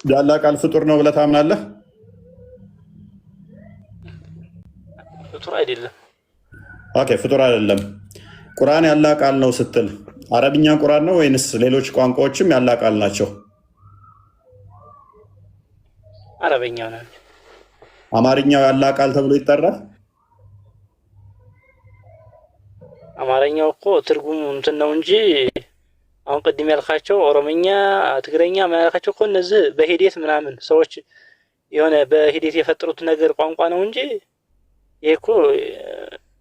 ያላ ቃል ፍጡር ነው ብለህ ታምናለህ? ፍጡር አይደለም። ኦኬ ፍጡር አይደለም። ቁርአን ያላ ቃል ነው ስትል አረብኛ ቁርአን ነው ወይንስ ሌሎች ቋንቋዎችም ያላ ቃል ናቸው? አረበኛ ነው። አማርኛው ያላ ቃል ተብሎ ይጠራል? አማርኛው እኮ ትርጉሙ እንትን ነው እንጂ አሁን ቅድም ያልካቸው ኦሮምኛ፣ ትግረኛ ያልካቸው እኮ እነዚህ በሂደት ምናምን ሰዎች የሆነ በሂደት የፈጠሩት ነገር ቋንቋ ነው እንጂ ይሄ እኮ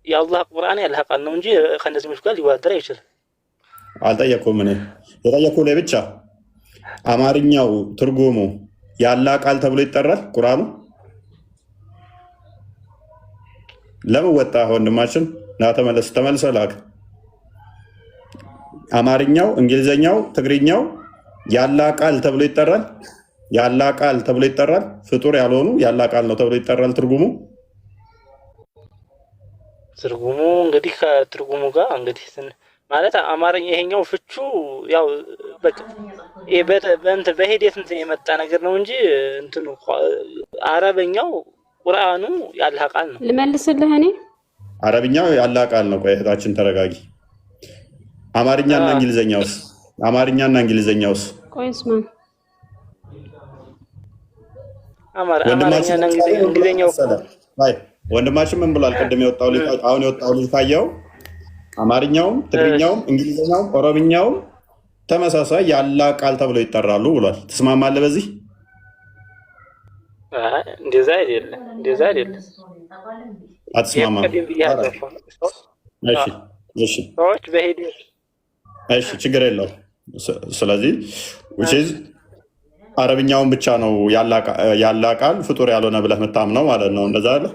የአላህ ቁርአን ያላህ ቃል ነው እንጂ ከነዚህ ምሽ ጋር ሊወዳደር አይችልም። አልጠየኩም። እኔ የጠየኩህ ላይ ብቻ አማርኛው ትርጉሙ ያላ ቃል ተብሎ ይጠራል ቁርአኑ? ለምን ወጣ ወንድማችን? ና ተመልሰህ ላክ። አማርኛው፣ እንግሊዘኛው፣ ትግርኛው ያላ ቃል ተብሎ ይጠራል? ያላ ቃል ተብሎ ይጠራል? ፍጡር ያልሆኑ ያላ ቃል ነው ተብሎ ይጠራል ትርጉሙ? ትርጉሙ እንግዲህ ከትርጉሙ ጋር እንግዲህ ማለት አማርኛ ይሄኛው ፍቹ ያው በቃ በሂደት እንትን የመጣ ነገር ነው እንጂ እንትኑ አረበኛው ቁርአኑ ያላህ ቃል ነው። ልመልስልህ እኔ አረብኛው ያላ ቃል ነው። ቆይ እህታችን ተረጋጊ። አማርኛና እንግሊዘኛውስ? አማርኛና እንግሊዘኛውስ? ቆይ ስማን። አማርኛና እንግሊዘኛው አይ ወንድማችን ምን ብሏል? ቅድም የወጣው ልጅ አሁን የወጣው ልጅ ካየው አማርኛውም ትግርኛውም እንግሊዘኛውም ኦሮምኛውም ተመሳሳይ ያላ ቃል ተብሎ ይጠራሉ ብሏል። ትስማማለህ በዚህ? እንደዛ አይደለም። አትስማማም? እሺ ሰዎች በሂደት እሺ ችግር የለውም። ስለዚህ አረብኛውን ብቻ ነው ያላ ቃል ፍጡር ያልሆነ ብለህ የምታምነው ማለት ነው። እንደዛ አለ።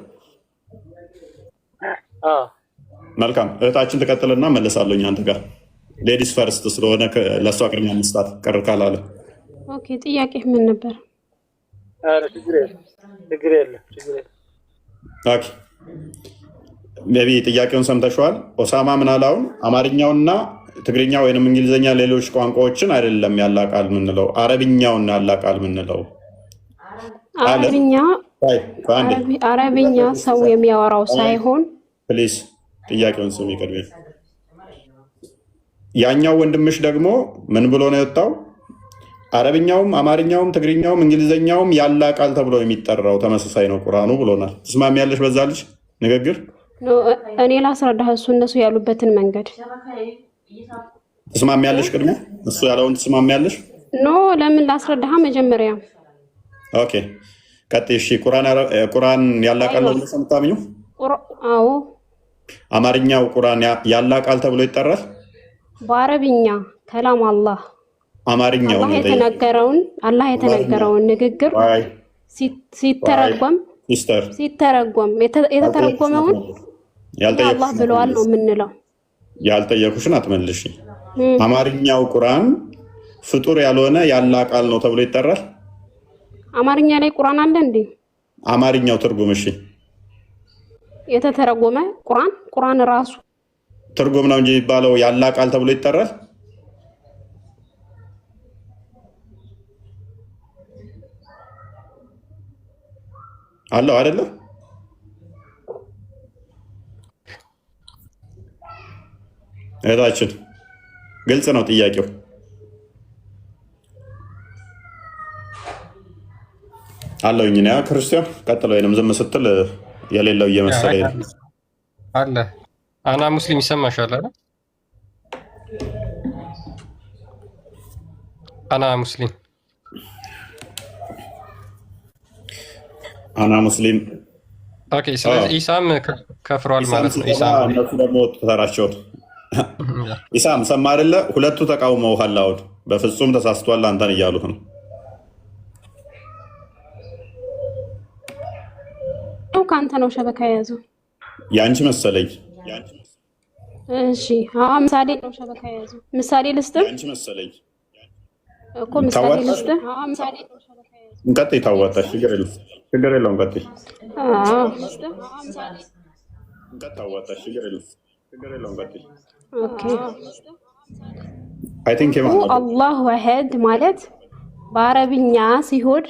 መልካም እህታችን ትቀጥልና መለሳለሁ አንተ ጋር። ሌዲስ ፈርስት ስለሆነ ለእሷ ቅድሚያ መስጣት ቅር ካላለ። ኦኬ ጥያቄ ምን ነበር? ችግር የለም። ኦኬ ሜቢ ጥያቄውን ሰምተሽዋል። ኦሳማ ምን አለ? አሁን አማርኛውና ትግርኛ ወይንም እንግሊዝኛ ሌሎች ቋንቋዎችን አይደለም ያላ ቃል የምንለው አረብኛውን ያላ ቃል የምንለው። አረብኛ ሰው የሚያወራው ሳይሆን ፕሊዝ ጥያቄውን ስሚ ቅድሜ። ያኛው ወንድምሽ ደግሞ ምን ብሎ ነው የወጣው? አረብኛውም አማርኛውም ትግርኛውም እንግሊዝኛውም ያላ ቃል ተብሎ የሚጠራው ተመሳሳይ ነው ቁርአኑ ብሎናል። ትስማሚያለሽ በዛ ልጅ ንግግር? እኔ ላስረዳህ እነሱ ያሉበትን መንገድ። ትስማሚያለሽ? ቅድሜ እሱ ያለውን ትስማሚያለሽ? ኖ ለምን ላስረዳህ መጀመሪያ። ኦኬ ቀጥይ። እሺ ቁርአን ያላ ቃል ነው ብለሽ የምታምኚው? አዎ። አማርኛው ቁርአን ያላ ቃል ተብሎ ይጠራል? በአረብኛ ከላም አላህ አማርኛው አላህ የተነገረውን ንግግር ሲተረጎም የተተረጎመውን አላህ ብለዋል ነው የምንለው። ያልጠየኩሽን አትመልሽ። አማርኛው ቁርአን ፍጡር ያልሆነ ያላ ቃል ነው ተብሎ ይጠራል? አማርኛ ላይ ቁርአን አለ እንዴ? አማርኛው ትርጉም እሺ፣ የተተረጎመ ቁርአን ራሱ ትርጉም ነው እንጂ የሚባለው ያላ ቃል ተብሎ ይጠራል? አለው አይደለም? እህታችን ግልጽ ነው ጥያቄው። አለውኝ ያ ክርስቲያን ቀጥሎ ወይንም ዝም ስትል የሌለው እየመሰለኝ ነው። አለ አና ሙስሊም ይሰማሻል አይደል? አና ሙስሊም ኦኬ። ስለዚህ ኢሳም ከፍሯል ማለት ነው። ኢሳም እነሱ ደግሞ ተራቸው ኢሳም ሰማ አይደለ? ሁለቱ ተቃውመውሃል። አሁን በፍጹም ተሳስቷል አንተን እያሉህ ነው። ከአንተ ነው ሸበካ የያዘው ያንቺ መሰለኝ። እሺ ምሳሌ ነው ሸበካ የያዘው። ምሳሌ ልስጥህ? ያንቺ መሰለኝ እኮ ምሳሌ ልስጥህ? ምሳሌ ነው ሸበካ የያዘው። እንቀጥይ። ታዋጣሽ ችግር የለውም ቀጥይ። ታዋጣሽ ችግር የለውም ቀጥይ። ኦኬ አይ ቲንክ አላሁ አሐድ ማለት በአረብኛ ሲሆን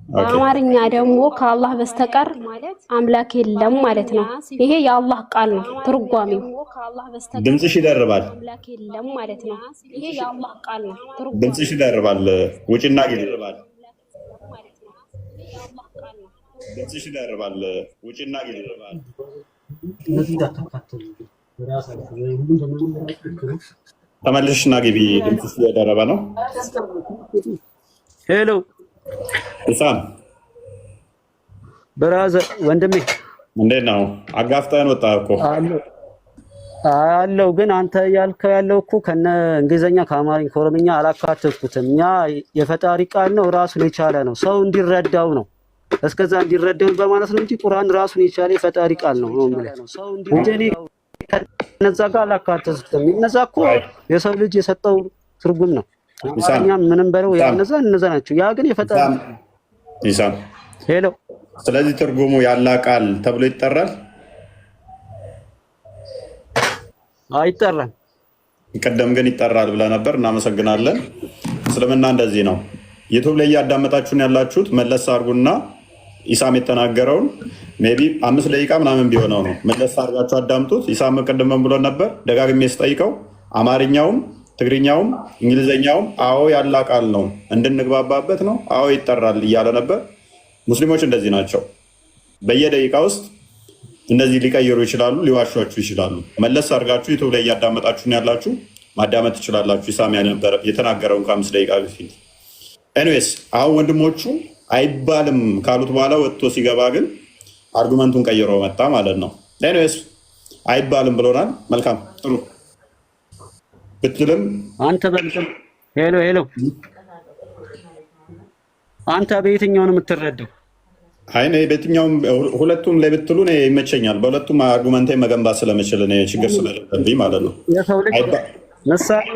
በአማርኛ ደግሞ ከአላህ በስተቀር አምላክ የለም ማለት ነው። ይሄ የአላህ ቃል ነው ትርጓሜው። ድምፅሽ ይደርባል። አምላክ የለም ማለት ነው። ይሄ የአላህ ቃል ነው ትርጓሜው። ድምፅሽ ይደርባል። ውጭና ግቢ። ድምፅሽ ይደርባል። ውጭና ግቢ። ተመልሽና ግቢ። ድምፅሽ እየደረበ ነው። ሄሎ ኢሳም ብራዘር ወንድሜ እንዴት ነው? አጋፍጠን ወጣ እኮ አለው። ግን አንተ ያልከው ያለው እኮ ከነ እንግሊዘኛ ከአማርኛ ከኦሮምኛ አላካተትኩትም። ያ የፈጣሪ ቃል ነው፣ ራሱን የቻለ ነው። ሰው እንዲረዳው ነው፣ እስከዛ እንዲረዳው በማለት ነው እንጂ ቁርአን ራሱን የቻለ የፈጣሪ ቃል ነው እንጂ እኔ ከነዛ ጋር አላካተትኩትም። እነዛ እኮ የሰው ልጅ የሰጠው ትርጉም ነው። እኛም ምንም በለው ያነዛ እነዛ ናቸው። ያ ግን የፈጣሪ ኢሳም ሄሎ። ስለዚህ ትርጉሙ ያላ ቃል ተብሎ ይጠራል አይጠራም? ቀደም ግን ይጠራል ብለህ ነበር። እናመሰግናለን። እስልምና እንደዚህ ነው። ዩቲዩብ ላይ እያዳመጣችሁን ያላችሁት መለስ አድርጉና ኢሳም የተናገረውን ሜቢ 5 ደቂቃ ምናምን ቢሆነው ነው። መለስ አድርጋችሁ አዳምጡት። ኢሳም ቅድም ብሎ ነበር፣ ደጋግሜ ስጠይቀው አማርኛውም ትግርኛውም እንግሊዘኛውም አዎ ያላ ቃል ነው እንድንግባባበት ነው፣ አዎ ይጠራል እያለ ነበር። ሙስሊሞች እንደዚህ ናቸው። በየደቂቃ ውስጥ እንደዚህ ሊቀይሩ ይችላሉ፣ ሊዋሿችሁ ይችላሉ። መለስ አድርጋችሁ ዩቱብ ላይ እያዳመጣችሁን ያላችሁ ማዳመጥ ትችላላችሁ። ኢሳም የተናገረውን ከ5 ደቂቃ በፊት። ኤኒዌይስ አሁን ወንድሞቹ አይባልም ካሉት በኋላ ወጥቶ ሲገባ ግን አርጉመንቱን ቀይሮ መጣ ማለት ነው። ኤኒዌይስ አይባልም ብሎናል። መልካም ጥሩ ብትልም አንተ በልጥም ሄሎ ሄሎ፣ አንተ በየትኛው ነው የምትረዳው? አይ በየትኛውም ሁለቱም ላይ ብትሉ ይመቸኛል። በሁለቱም አርጉመንቴ መገንባት ስለምችል ችግር ስለሌለብኝ ማለት ነው። የሰው ልጅ ምሳሌ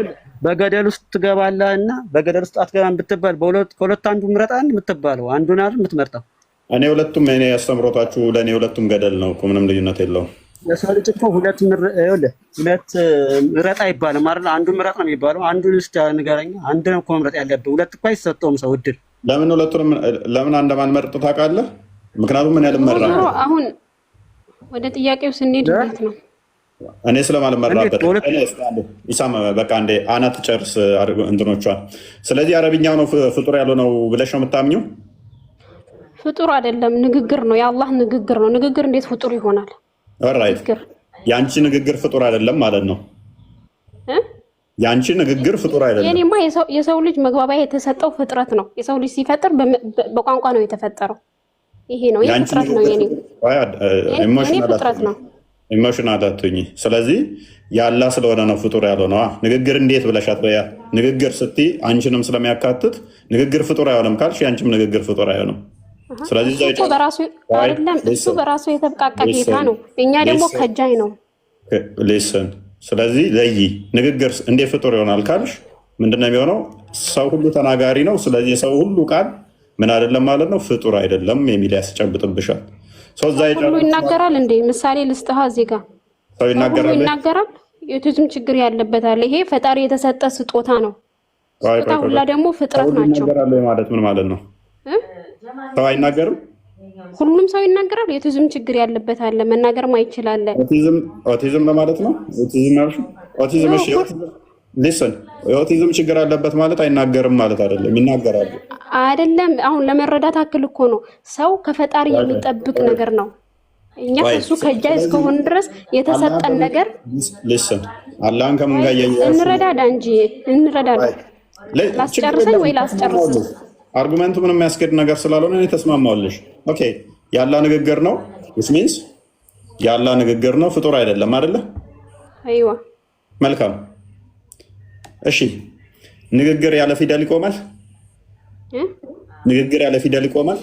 በገደል ውስጥ ትገባለህ እና በገደል ውስጥ አትገባም ብትባል ከሁለት አንዱ ምረጥ አንድ የምትባለው አንዱን አይደል የምትመርጠው? እኔ ሁለቱም እኔ ያስተምሮታችሁ ለእኔ ሁለቱም ገደል ነው እኮ ምንም ልዩነት የለውም። የሰው ልጅ እኮ ሁለት ምረጥ አይባልም አይደል? አንዱ ምረጥ ነው የሚባለው። አንዱን እስኪ ንገረኝ። አንድ ነው እኮ መምረጥ ያለብህ። ሁለት እኮ አይሰጠውም ሰው እድል። ለምን ሁለቱንም ለምን እንደማልመርጥ ታውቃለህ? ምክንያቱም ምን ያልመራ አሁን ወደ ጥያቄው ስንሄድ ማለት ነው እኔ ስለማልመራበት ኢሳም በቃ እንደ አናት ጨርስ እንትኖቿን። ስለዚህ አረብኛው ነው ፍጡር ያለው ነው ብለሽ ነው የምታምኚው? ፍጡር አይደለም፣ ንግግር ነው። የአላህ ንግግር ነው። ንግግር እንዴት ፍጡር ይሆናል? ኦልራይት ያንቺ ንግግር ፍጡር አይደለም ማለት ነው። ያንቺ ንግግር ፍጡር አይደለም። የኔማ የሰው ልጅ መግባቢያ የተሰጠው ፍጥረት ነው። የሰው ልጅ ሲፈጥር በቋንቋ ነው የተፈጠረው። ይሄ ነው የፍጥረት ነው። የኔ ፍጥረት ነው። ኢሞሽናል አትሁኚ። ስለዚህ ያላ ስለሆነ ነው ፍጡር ያለው ነው። ንግግር እንዴት ብለሻት በያ ንግግር ስትይ አንቺንም ስለሚያካትት ንግግር ፍጡር አይሆንም ካልሽ ያንቺም ንግግር ፍጡር አይሆንም። ስለዚህ እሱ በራሱ አይደለም፣ እሱ በራሱ የተብቃቃ ጌታ ነው። እኛ ደግሞ ከጃይ ነው። ሊስን ስለዚህ ለይ ንግግር እንዴት ፍጡር ይሆናል ካልሽ ምንድነው የሚሆነው? ሰው ሁሉ ተናጋሪ ነው። ስለዚህ የሰው ሁሉ ቃል ምን አይደለም ማለት ነው፣ ፍጡር አይደለም የሚል ያስጨብጥብሻል። ሁሉ ይናገራል እንዴ? ምሳሌ ልስጥሃ። እዚህ ጋር ሰው ይናገራል። የቱዝም ችግር ያለበት አለ። ይሄ ፈጣሪ የተሰጠ ስጦታ ነው። ስጦታ ሁላ ደግሞ ፍጥረት ናቸው ማለት ምን ማለት ነው? ሰው አይናገርም? ሁሉም ሰው ይናገራል። የቱዝም ችግር ያለበት አለ፣ መናገርም አይችላል። ኦቲዝም ለማለት ነው። ኦቲዝም እሺ፣ ሊስን የኦቲዝም ችግር አለበት ማለት አይናገርም ማለት አይደለም። ይናገራሉ አይደለም። አሁን ለመረዳት አክል እኮ ነው። ሰው ከፈጣሪ የሚጠብቅ ነገር ነው። እኛ ከሱ ከጃ እስከሆነ ድረስ የተሰጠን ነገር ሊስን አላህን ከምን ጋር እንረዳዳ እንጂ እንረዳዳ። ላስጨርሰኝ ወይ ላስጨርስ? አርጉመንቱ ምንም የሚያስገድ ነገር ስላልሆነ እኔ ተስማማለሽ። ኦኬ ያላ ንግግር ነው which means ያላ ንግግር ነው፣ ፍጡር አይደለም አይደለ? አይዋ መልካም እሺ። ንግግር ያለ ፊደል ይቆማል? ንግግር ያለ ፊደል ይቆማል?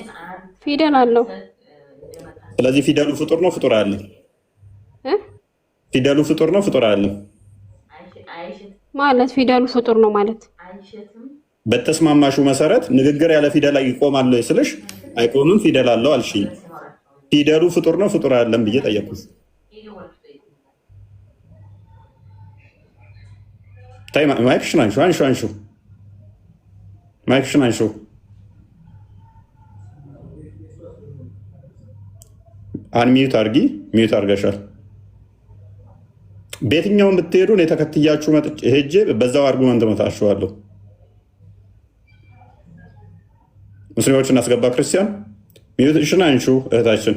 ፊደል አለው። ስለዚህ ፊደሉ ፍጡር ነው ፍጡር አይደለም? ፊደሉ ፍጡር ነው ፍጡር አይደለም ማለት? ፊደሉ ፍጡር ነው ማለት በተስማማሹ መሰረት ንግግር ያለ ፊደል ይቆማል ወይ ስልሽ አይቆምም ፊደል አለው አልሽኝ። ፊደሉ ፍጡር ነው ፍጡር አይደለም ብዬ ጠየቅኩሽ። ታይ ማይክሽን አንሹ ማይክሽን አንሹ አንሚዩት አድርጊ። ሚዩት አድርገሻል። በየትኛውም ብትሄዱ እኔ ተከትያችሁ ሄጄ በዛው አርጉመንት መታችኋለሁ። ሙስሊሞችን አስገባ። ክርስቲያን ሚዩትሽን አንሹ እህታችን፣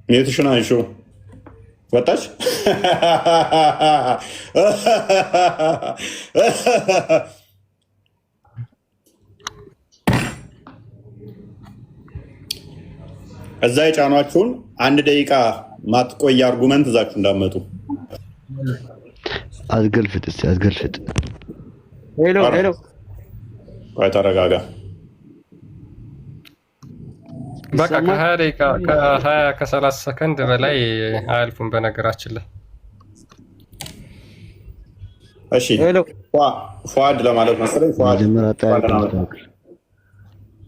ሚዩትሽን አንሹ። ወጣች። እዛ የጫኗችሁን 1 ደቂቃ ማትቆይ አርጉመንት እዛችሁ እንዳመጡ አስገልፍጥ። እስኪ አስገልፍጥ። ሄሎ ሄሎ፣ ቆይ ተረጋጋ። በቃ ከ20 ደቂቃ ከ30 ሰከንድ በላይ አያልፉም በነገራችን ላይ። እሺ ፏድ ለማለት መሰለኝ። ፏድ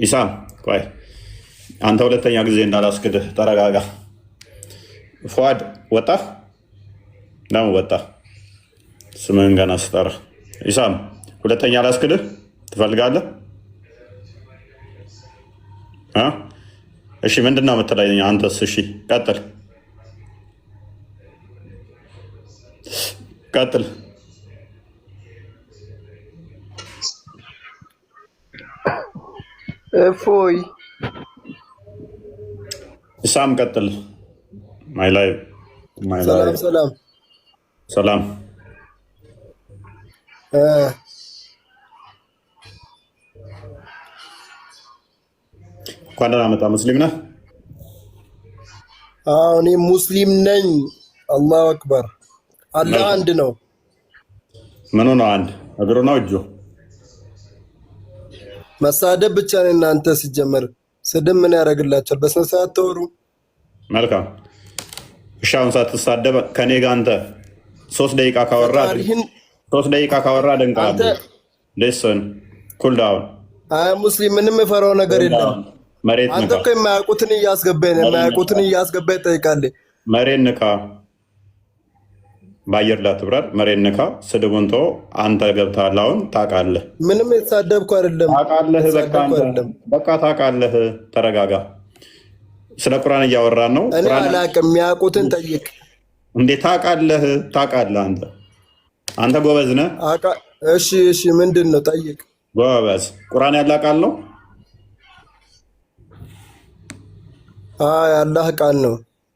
ኢሳም፣ ቆይ አንተ ሁለተኛ ጊዜ እንዳላስክድህ ተረጋጋ። ፏድ ወጣ ነው ወጣ። ስምህን ገና ስጠራ። ኢሳም ሁለተኛ ላስክድህ ትፈልጋለህ? እሺ ምንድን ነው የምትለኝ አንተስ? እሺ ቀጥል ቀጥል። እፎይ ኢሳም ቀጥል። ማይ ላይፍ ሰላም ሰላም ሰላም። እንኳን ደህና መጣ። ሙስሊም ነህ? አዎ እኔ ሙስሊም ነኝ። አላሁ አክበር። አላህ አንድ ነው። ምኑ ነው አንድ? እግሩ ነው እጁ? መሳደብ ብቻ ነው እናንተ። ሲጀመር ስድብ ምን ያደርግላችኋል? በስነ ስርዓት ተወሩ። መልካም እሺ። አሁን ሳትሳደብ ከኔ ጋር አንተ 3 ደቂቃ ካወራ ደንቃለሁ። ሊስን ኩል ዳውን። አይ ሙስሊም ምንም የፈራው ነገር የለም። መሬት አንተ እኮ የማያውቁትን እያስገባህ ትጠይቃለህ። መሬት ንካ። በአየር ላይ አትብረር። መሬት ንካ። ስድቡን ተው። አንተ ገብተሃል። አሁን ታውቃለህ። ምንም የተሳደብኩ አይደለም። ታውቃለህ። በቃ ታውቃለህ። ተረጋጋ። ስለ ቁርአን እያወራን ነው። እኔ አላውቅም። የሚያውቁትን ጠይቅ። እንዴት ታውቃለህ? ታውቃለህ። አንተ ጎበዝ ነህ። እሺ እሺ፣ ምንድን ነው ጠይቅ። ጎበዝ። ቁርአን ያለ ቃል ነው። አላህ ቃል ነው።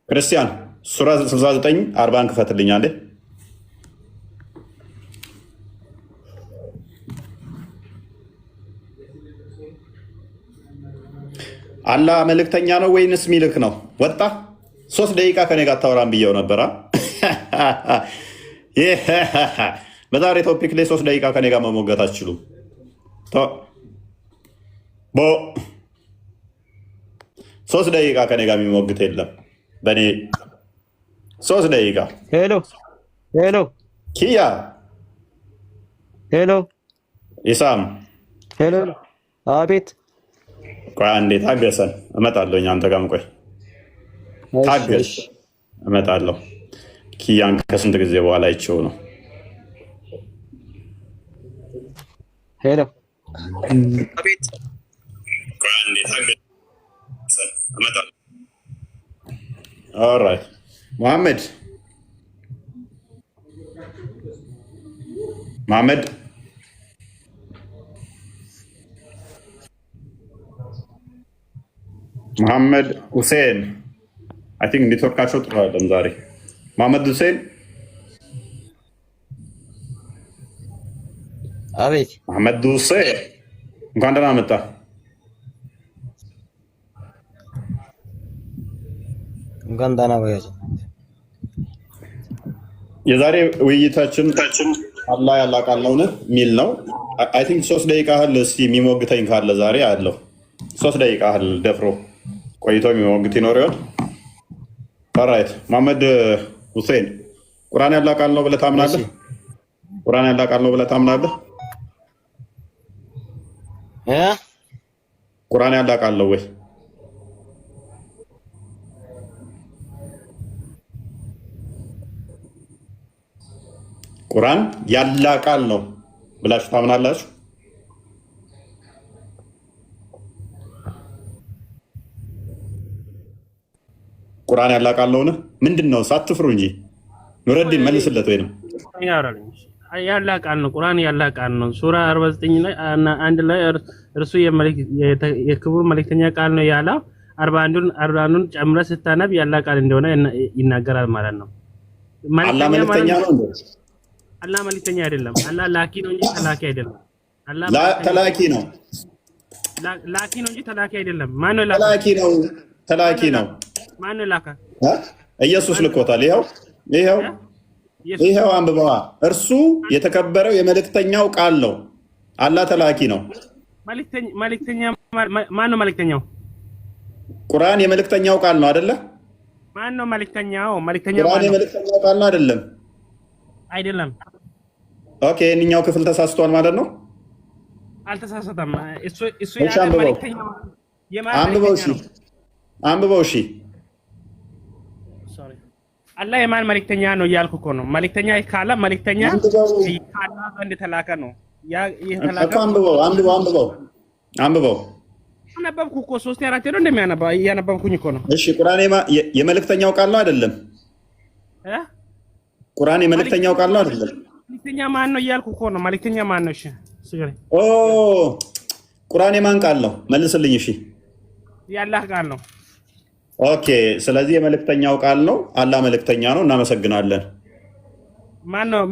ክርስቲያን ሱራ 69 40 ክፈትልኛለህ። አላህ መልእክተኛ ነው ወይንስ ሚልክ ነው? ወጣ 3 ደቂቃ ከኔ ጋር ታወራን ብየው ነበራ። በዛሬ ቶፒክ ላይ 3 ደቂቃ ከኔ ጋር መሞገት አትችሉም። 3 ደቂቃ ከኔ ጋር የሚሞግት የለም። በእኔ 3 ደቂቃ። ሄሎ ሄሎ፣ ኪያ ሄሎ፣ ኢሳም ሄሎ። አቤት። ቆይ አንዴ ታገሰን፣ እመጣለሁ። አንተ ጋርም ቆይ ታገስ፣ እመጣለሁ። ኪያን ከስንት ጊዜ በኋላ አይቼው ነው። ሄሎ አቤት። ቆይ አንዴ ታገሰን፣ እመጣለሁ። ኦልራይት መሐመድ መሐመድ ሁሴን አይ ቲንክ ኔትወርካቸው ጥሩ አይደለም ዛሬ። መሐመድ ሁሴን አቤት። መሐመድ ሁሴን እንኳን ደህና መጣ። እንኳን ደህና ቆያችሁ። የዛሬ ውይይታችን አላህ ያላቃል ነው የሚል ነው። አይ ቲንክ 3 ደቂቃ ያህል እስኪ የሚሞግተኝ ካለ ዛሬ አለው። 3 ደቂቃ ያህል ደፍሮ ቆይቶ የሚሞግት ይኖር ይሆን? ኦልራይት መሐመድ ሁሴን ቁርአን ያላቃል ነው ብለህ ታምናለህ? ቁርአን ያላቃል ነው ብለህ ታምናለህ? ቁርአን ያላቃል ነው ወይ? ቁርአን ያላቃል ነው ብላችሁ ታምናላችሁ? ቁርአን ያላ ቃል ነው? ምንድነው? ሳትፍሩ እንጂ ኑረዲን መልስለት። ወይ ነው ያላ ቃል ነው። ቁርአን ያላ ቃል ነው። ሱራ 49 ላይ አንድ ላይ እርሱ የክቡር መልእክተኛ ቃል ነው ያለው 41ን ጨምረህ ስታነብ ያላ ቃል እንደሆነ ይናገራል ማለት ነው። አላህ መልእክተኛ ነው እንዴ? አላህ መልእክተኛ አይደለም። አላህ ላኪ ነው እንጂ ተላኪ አይደለም። አላህ ተላኪ ነው። ላኪ ነው እንጂ ተላኪ አይደለም። ማን ነው ላኪ? ተላኪ ነው። ማን ነው ላካ? ኢየሱስ ልኮታል። ይሄው አንብበዋ። እርሱ የተከበረው የመልእክተኛው ቃል ነው። አላህ ተላኪ ነው። መልእክተኛ ማን ነው? መልእክተኛው ቁርአን የመልእክተኛው ቃል ነው አይደለ? ማን ነው መልእክተኛው? ቁርአን የመልእክተኛው ቃል ነው አይደለም? አይደለም። ኦኬ፣ እኛው ክፍል ተሳስቷል ማለት ነው። አልተሳሳተም። እሱ ያለ መልእክተኛ አንብበው። እሺ አላህ የማን መልእክተኛ ነው እያልኩ እኮ ነው። መልእክተኛ ካለ መልእክተኛ ከአላህ ዘንድ ተላከ ነው። አንብበው። አነበብኩ እኮ 3-4 ነው እንደሚያነባ እያነበብኩኝ እኮ ነው። እሺ ቁርአን የመልእክተኛው ቃል ነው አይደለም? ቁርአን የመልእክተኛው ቃል ነው አይደለም? መልእክተኛ ማን ነው እያልኩ እኮ ነው። መልእክተኛ ማን ነው? እሺ ስገረኝ። ቁርአን የማን ቃል ነው? መልስልኝ። እሺ የአላህ ቃል ነው። ኦኬ፣ ስለዚህ የመልእክተኛው ቃል ነው። አላህ መልእክተኛ ነው። እናመሰግናለን። ማን ነው?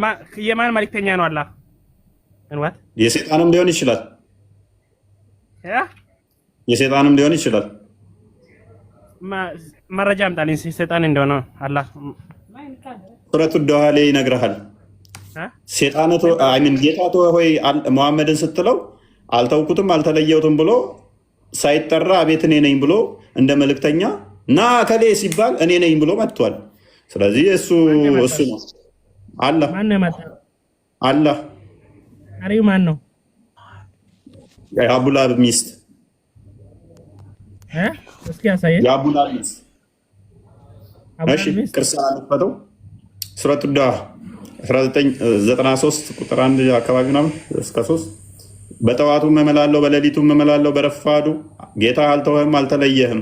የማን መልእክተኛ ነው? አላህ እንዋት የሰይጣንም ሊሆን ይችላል። የሰይጣንም ሊሆን ይችላል። መረጃ አምጣልኝ ሰይጣን እንደሆነ አላህ ሱረቱ ዱሃ ላይ ይነግርሃል። ሰይጣንቶ አይምን ጌታቶ ሆይ መሐመድን ስትለው አልተውኩትም አልተለየውትም ብሎ ሳይጠራ አቤት እኔ ነኝ ብሎ እንደ መልእክተኛ ና ከሌ ሲባል እኔ ነኝ ብሎ መጥቷል። ስለዚህ እሱ ነው አላህ። አላህ አሪው ማን ነው? የአቡላብ ሚስት እስኪ ያሳየኝ። የአቡላብ ሚስት እሺ፣ ቅርሳ አልፈተው ሱረቱ ዱሃ 1993 ቁጥር 1 አካባቢ ነው እስከ 3 በጠዋቱ መመላለሁ በሌሊቱ መመላለሁ በረፋዱ ጌታ አልተወህም አልተለየህም።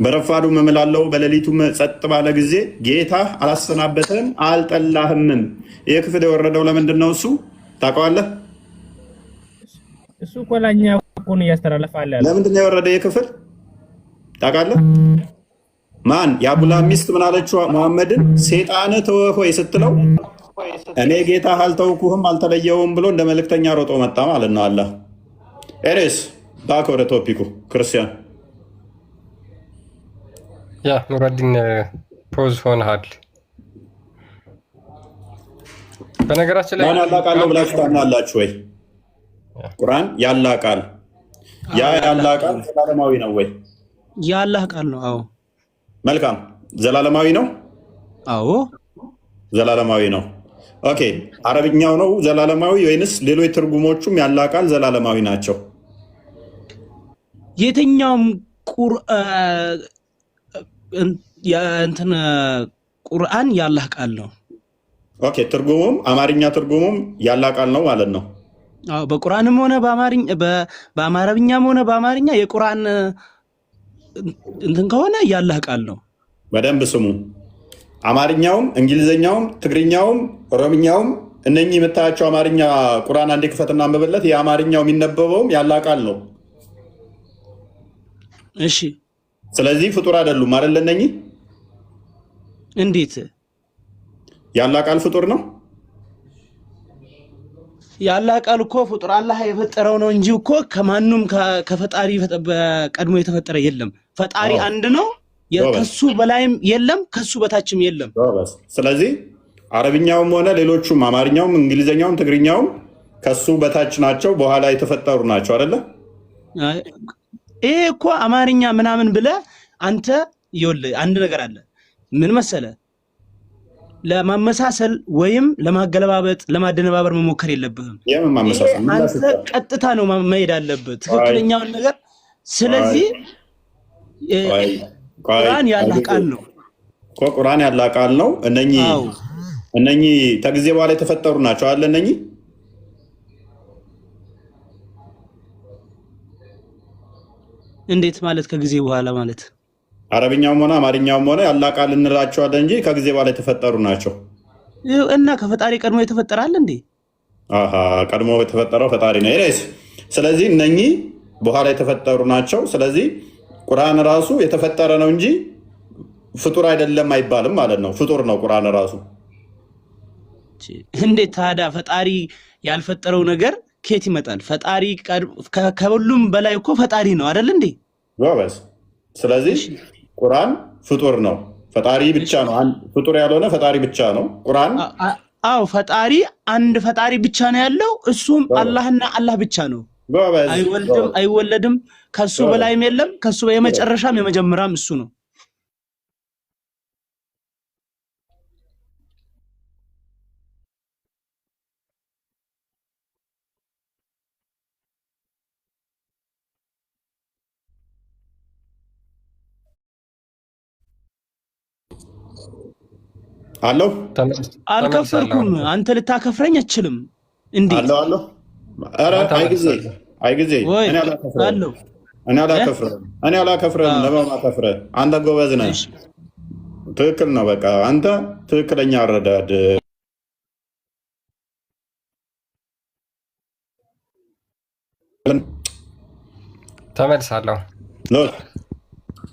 በረፋዱ መመላለሁ በሌሊቱ ጸጥ ባለ ጊዜ ጌታ አላሰናበተህም አልጠላህም። ይህ ክፍል የወረደው ለምንድን ነው? እሱ ታውቀዋለህ? እሱ እኮ ለእኛ እኮ ነው እያስተላለፈ አለ። ለምንድን ነው የወረደ ይህ ክፍል ታውቃለህ? ማን የአቡላብ ሚስት ምን አለችው? መሐመድን ሰይጣን ተወህ ሆይ ስትለው እኔ ጌታ አልተውኩህም አልተለየውም ብሎ እንደ መልእክተኛ ሮጦ መጣ ማለት ነው። አላህ ኤሬስ ባክ ወደ ቶፒኩ ክርስቲያን ያ ኑረዲን ፖዝ ሆነሃል። በነገራችን ላይ ያላ ቃል ነው ብላችሁ ታምናላችሁ ወይ? ቁርአን ያላ ቃል ያላ ቃል ዘላለማዊ ነው ወይ? ያላህ ቃል ነው። አዎ። መልካም። ዘላለማዊ ነው? አዎ ዘላለማዊ ነው። ኦኬ፣ አረብኛው ነው ዘላለማዊ ወይንስ ሌሎች ትርጉሞቹም ያላ ቃል ዘላለማዊ ናቸው? የትኛውም ቁርአን ያላህ ቃል ነው። ኦኬ፣ ትርጉሙም አማርኛ ትርጉሙም ያላ ቃል ነው ማለት ነው። አዎ፣ በቁርአንም ሆነ በአማርኛም ሆነ በአማርኛ የቁርአን እንትን ከሆነ ያላህ ቃል ነው። በደንብ ስሙ። አማርኛውም እንግሊዘኛውም ትግርኛውም ኦሮምኛውም እነኚህ የምታያቸው አማርኛ ቁርአን አንዴ ክፈትና አንብብለት። የአማርኛው የሚነበበውም ያላ ቃል ነው። እሺ፣ ስለዚህ ፍጡር አይደሉም አይደል? እነኚህ እንዴት ያላ ቃል ፍጡር ነው? ያላ ቃል እኮ ፍጡር አላህ የፈጠረው ነው እንጂ እኮ ከማንም ከፈጣሪ ቀድሞ የተፈጠረ የለም። ፈጣሪ አንድ ነው። ከሱ በላይም የለም ከሱ በታችም የለም። ስለዚህ አረብኛውም ሆነ ሌሎቹም አማርኛውም እንግሊዘኛውም ትግርኛውም ከሱ በታች ናቸው፣ በኋላ የተፈጠሩ ናቸው አይደለ? ይሄ እኮ አማርኛ ምናምን ብለህ አንተ ይኸውልህ አንድ ነገር አለ። ምን መሰለህ? ለማመሳሰል ወይም ለማገለባበጥ ለማደነባበር መሞከር የለብህም። አንተ ቀጥታ ነው መሄድ አለበት ትክክለኛውን ነገር። ስለዚህ ቁርአን ያላህ ቃል ነው። ቁርአን ያላህ ቃል ነው። እነኚህ ከጊዜ በኋላ የተፈጠሩ ናቸው አለ። እነኚህ እንዴት ማለት ከጊዜ በኋላ ማለት? አረብኛውም ሆነ አማርኛውም ሆነ ያላ ቃል እንላቸዋለን እንጂ ከጊዜ በኋላ የተፈጠሩ ናቸው። እና ከፈጣሪ ቀድሞ የተፈጠራል እንዴ? ቀድሞ የተፈጠረው ፈጣሪ ነው። ስለዚህ እነኚህ በኋላ የተፈጠሩ ናቸው። ስለዚህ ቁርአን ራሱ የተፈጠረ ነው እንጂ ፍጡር አይደለም አይባልም ማለት ነው። ፍጡር ነው ቁርአን ራሱ። እንዴት ታዲያ ፈጣሪ ያልፈጠረው ነገር ከየት ይመጣል? ፈጣሪ ከሁሉም በላይ እኮ ፈጣሪ ነው አይደል እንዴ? ጎበዝ። ስለዚህ ቁርአን ፍጡር ነው፣ ፈጣሪ ብቻ ነው። ፍጡር ያልሆነ ፈጣሪ ብቻ ነው ቁርአን። አዎ ፈጣሪ አንድ ፈጣሪ ብቻ ነው ያለው፣ እሱም አላህና አላህ ብቻ ነው። አይወልድም አይወለድም፣ ከሱ በላይም የለም፣ ከሱ የመጨረሻም የመጀመሪያም እሱ ነው። አለው አልከፈርኩም። አንተ ልታከፍረኝ አትችልም እንዴ? አለው አይ ጊዜ እኔ አላከፍርም። ለማከፍረ አንተ ጎበዝ ነህ። ትክክል ነው። በቃ አንተ ትክክለኛ አረዳድ ተመልሳለሁ።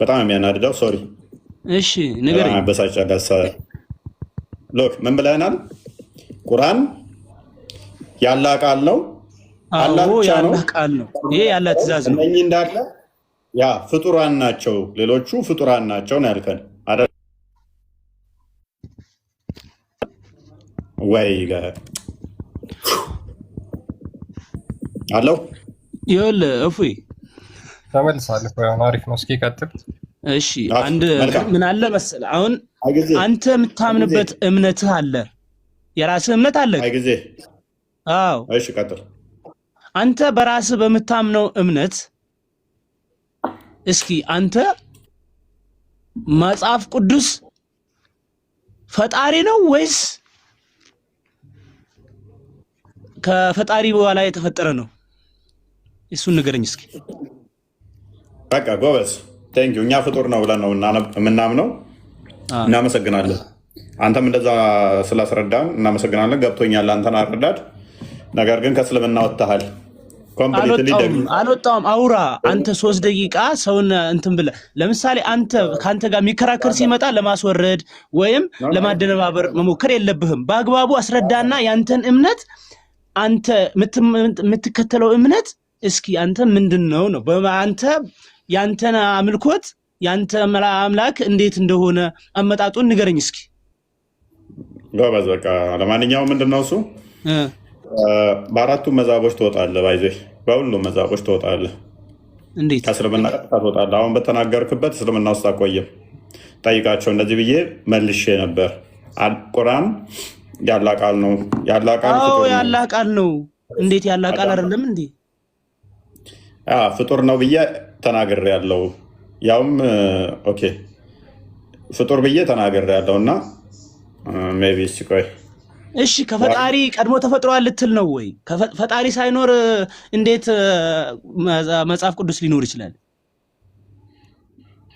በጣም የሚያናድደው ሶሪ። እሺ ንገረኝ። ሎክ ምን ብለናል? ቁርአን ያላ ቃል ነው። አላህ ቃል ነው። ይሄ ያላ ትእዛዝ ነው። እነኚህ እንዳለ ያ ፍጡራን ናቸው፣ ሌሎቹ ፍጡራን ናቸው ነው ያልከን አይደል? ወይ ጋር አለው ይኸውልህ እፎይ ተመልሳለሁ። አሪፍ ነው። እስኪ ቀጥል። እሺ አንድ ምን አለ መሰለህ፣ አሁን አንተ የምታምንበት እምነትህ አለ፣ የራስህ እምነት አለ። አይ ጊዜ አዎ፣ እሺ ቀጥል። አንተ በራስህ በምታምነው እምነት እስኪ አንተ መጽሐፍ ቅዱስ ፈጣሪ ነው ወይስ ከፈጣሪ በኋላ የተፈጠረ ነው? እሱን ንገረኝ እስኪ። በቃ ጎበዝ ቴንኪው። እኛ ፍጡር ነው ብለን ነው የምናምነው። እናመሰግናለን። አንተም እንደዛ ስላስረዳን እናመሰግናለን። ገብቶኛል አንተን አረዳድ። ነገር ግን ከእስልምና ወጥተሃል። አልወጣሁም። አውራ አንተ 3 ደቂቃ ሰውን እንትን ብለህ ለምሳሌ አንተ ከአንተ ጋር የሚከራከር ሲመጣ ለማስወረድ ወይም ለማደነባበር መሞከር የለብህም። በአግባቡ አስረዳና ያንተን እምነት አንተ የምትከተለው እምነት እስኪ አንተ ምንድን ነው ነው አንተ ያንተን አምልኮት ያንተ አምላክ እንዴት እንደሆነ አመጣጡን ንገረኝ እስኪ። ጎበዝ በቃ ለማንኛውም ምንድን ነው እሱ በአራቱ መዛቦች ትወጣለህ። ባይዘህ በሁሉም መዛቦች ትወጣለህ። እንዴት? ከእስልምና ቀጥታ ትወጣለህ። አሁን በተናገርክበት እስልምና ውስጥ አቆየም። ጠይቃቸው እንደዚህ ብዬ መልሼ ነበር። ቁርአን ያላ ቃል ነው። ያላ ቃል አዎ ያላ ቃል ነው። እንዴት ያላ ቃል አይደለም እንዴ? ፍጡር ነው ብዬ ተናግሬያለሁ። ያውም ኦኬ ፍጡር ብዬ ተናግሬያለሁ እና ሜቢ እስኪ ቆይ እሺ ከፈጣሪ ቀድሞ ተፈጥሯል ልትል ነው ወይ? ፈጣሪ ሳይኖር እንዴት መጽሐፍ ቅዱስ ሊኖር ይችላል?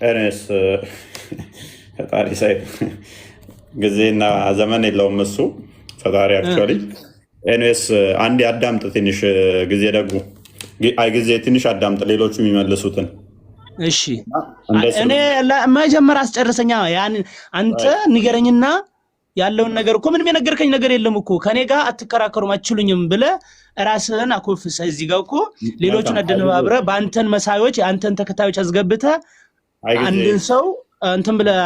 እኔስ ፈጣሪ ጊዜና ዘመን የለውም እሱ ፈጣሪ አክቹዋሊ። እኔስ አንዴ አዳምጥ ትንሽ ጊዜ ደግሞ አይ ጊዜ ትንሽ አዳምጥ ሌሎቹ የሚመልሱትን። እሺ እኔ መጀመሪያ አስጨርሰኛ። ያን አንተ ንገረኝና ያለውን ነገር እኮ ምንም የነገርከኝ ነገር የለም እኮ ከኔ ጋር አትከራከሩም አትችሉኝም ብለህ ራስህን አኮፍሰህ እዚህ ጋር እኮ ሌሎቹን አደነባብረህ በአንተን መሳዮች አንተን ተከታዮች አስገብተህ አንድን ሰው እንትን ብለህ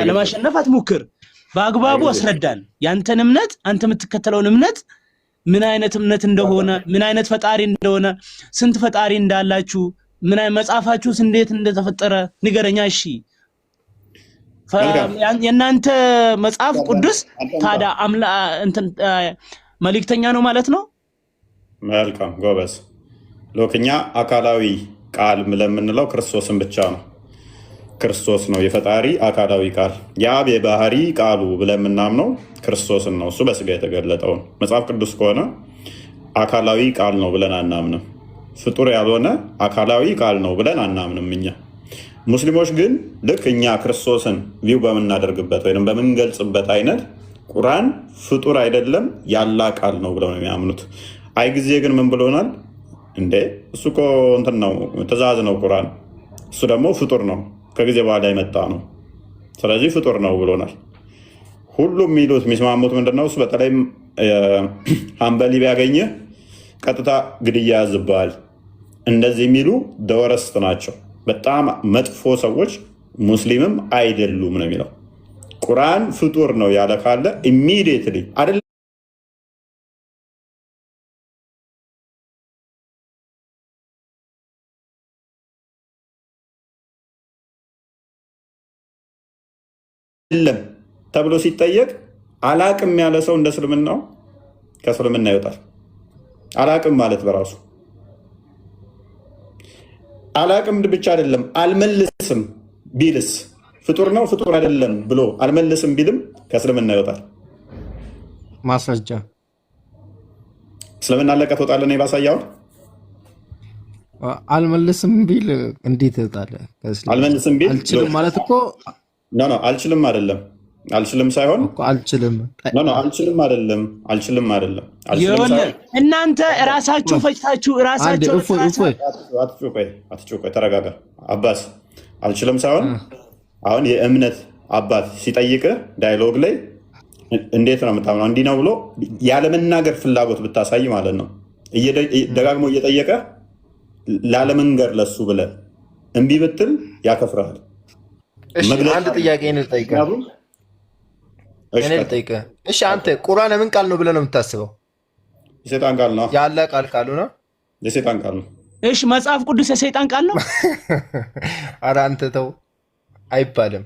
ለማሸነፍ አትሞክር። በአግባቡ አስረዳን። ያንተን እምነት አንተ የምትከተለውን እምነት ምን አይነት እምነት እንደሆነ ምን አይነት ፈጣሪ እንደሆነ ስንት ፈጣሪ እንዳላችሁ ምን አይነት መጽሐፋችሁስ እንዴት እንደተፈጠረ ንገረኛ። እሺ የእናንተ መጽሐፍ ቅዱስ ታዲያ እንትን መልእክተኛ ነው ማለት ነው? መልካም ጎበዝ። ሎክኛ አካላዊ ቃል ለምንለው ክርስቶስን ብቻ ነው። ክርስቶስ ነው የፈጣሪ አካላዊ ቃል። የአብ የባህሪ ቃሉ ብለን የምናምነው ክርስቶስን ነው። እሱ በስጋ የተገለጠውን። መጽሐፍ ቅዱስ ከሆነ አካላዊ ቃል ነው ብለን አናምንም። ፍጡር ያልሆነ አካላዊ ቃል ነው ብለን አናምንም እኛ። ሙስሊሞች ግን ልክ እኛ ክርስቶስን ቪው በምናደርግበት ወይም በምንገልጽበት አይነት ቁርአን ፍጡር አይደለም ያላህ ቃል ነው ብለው ነው የሚያምኑት። አይ ጊዜ ግን ምን ብሎናል እንዴ? እሱ እኮ እንትን ነው ትእዛዝ ነው ቁርአን፣ እሱ ደግሞ ፍጡር ነው ከጊዜ በኋላ የመጣ ነው፣ ስለዚህ ፍጡር ነው ብሎናል። ሁሉም የሚሉት የሚስማሙት ምንድነው? እሱ በተለይም ሀንበሊ ቢያገኘ ቀጥታ ግድያ ያዝብሃል። እንደዚህ የሚሉ ደወረስት ናቸው፣ በጣም መጥፎ ሰዎች፣ ሙስሊምም አይደሉም ነው የሚለው። ቁርአን ፍጡር ነው ያለ ካለ ኢሚዲየትሊ አይደለም ተብሎ ሲጠየቅ አላቅም ያለ ሰው እንደ እስልምናው ከእስልምና ይወጣል። አላቅም ማለት በራሱ አላቅም ብቻ አይደለም፣ አልመልስም ቢልስ ፍጡር ነው ፍጡር አይደለም ብሎ አልመልስም ቢልም ከእስልምና ይወጣል። ማስረጃ እስልምና አለቀ ትወጣለህ ነው ባሳያው። አልመልስም ቢል እንዴት ትወጣለህ? አልመልስም ቢል አልችልም ማለት እኮ ኖ አልችልም አይደለም። አልችልም ሳይሆን አልችልም አይደለም። አልችልም አይደለም። እናንተ ራሳችሁ ፈጭታችሁ ራሳችሁ አትጩቆይ፣ ተረጋጋ አባስ። አልችልም ሳይሆን አሁን የእምነት አባት ሲጠይቅ ዳያሎግ ላይ እንዴት ነው የምታምነው እንዲህ ነው ብሎ ያለመናገር ፍላጎት ብታሳይ ማለት ነው። ደጋግሞ እየጠየቀ ላለመንገር ለሱ ብለህ እምቢ ብትል ያከፍርሃል። አንድ ጥያቄ ልጠይቅህ። እሺ አንተ ቁርአን ምን ቃል ነው ብለህ ነው የምታስበው? የሰይጣን ቃል ነው። ያለ ቃል ካሉ ነው የሰይጣን ቃል ነው። እሺ መጽሐፍ ቅዱስ የሰይጣን ቃል ነው? ኧረ አንተ ተው አይባልም።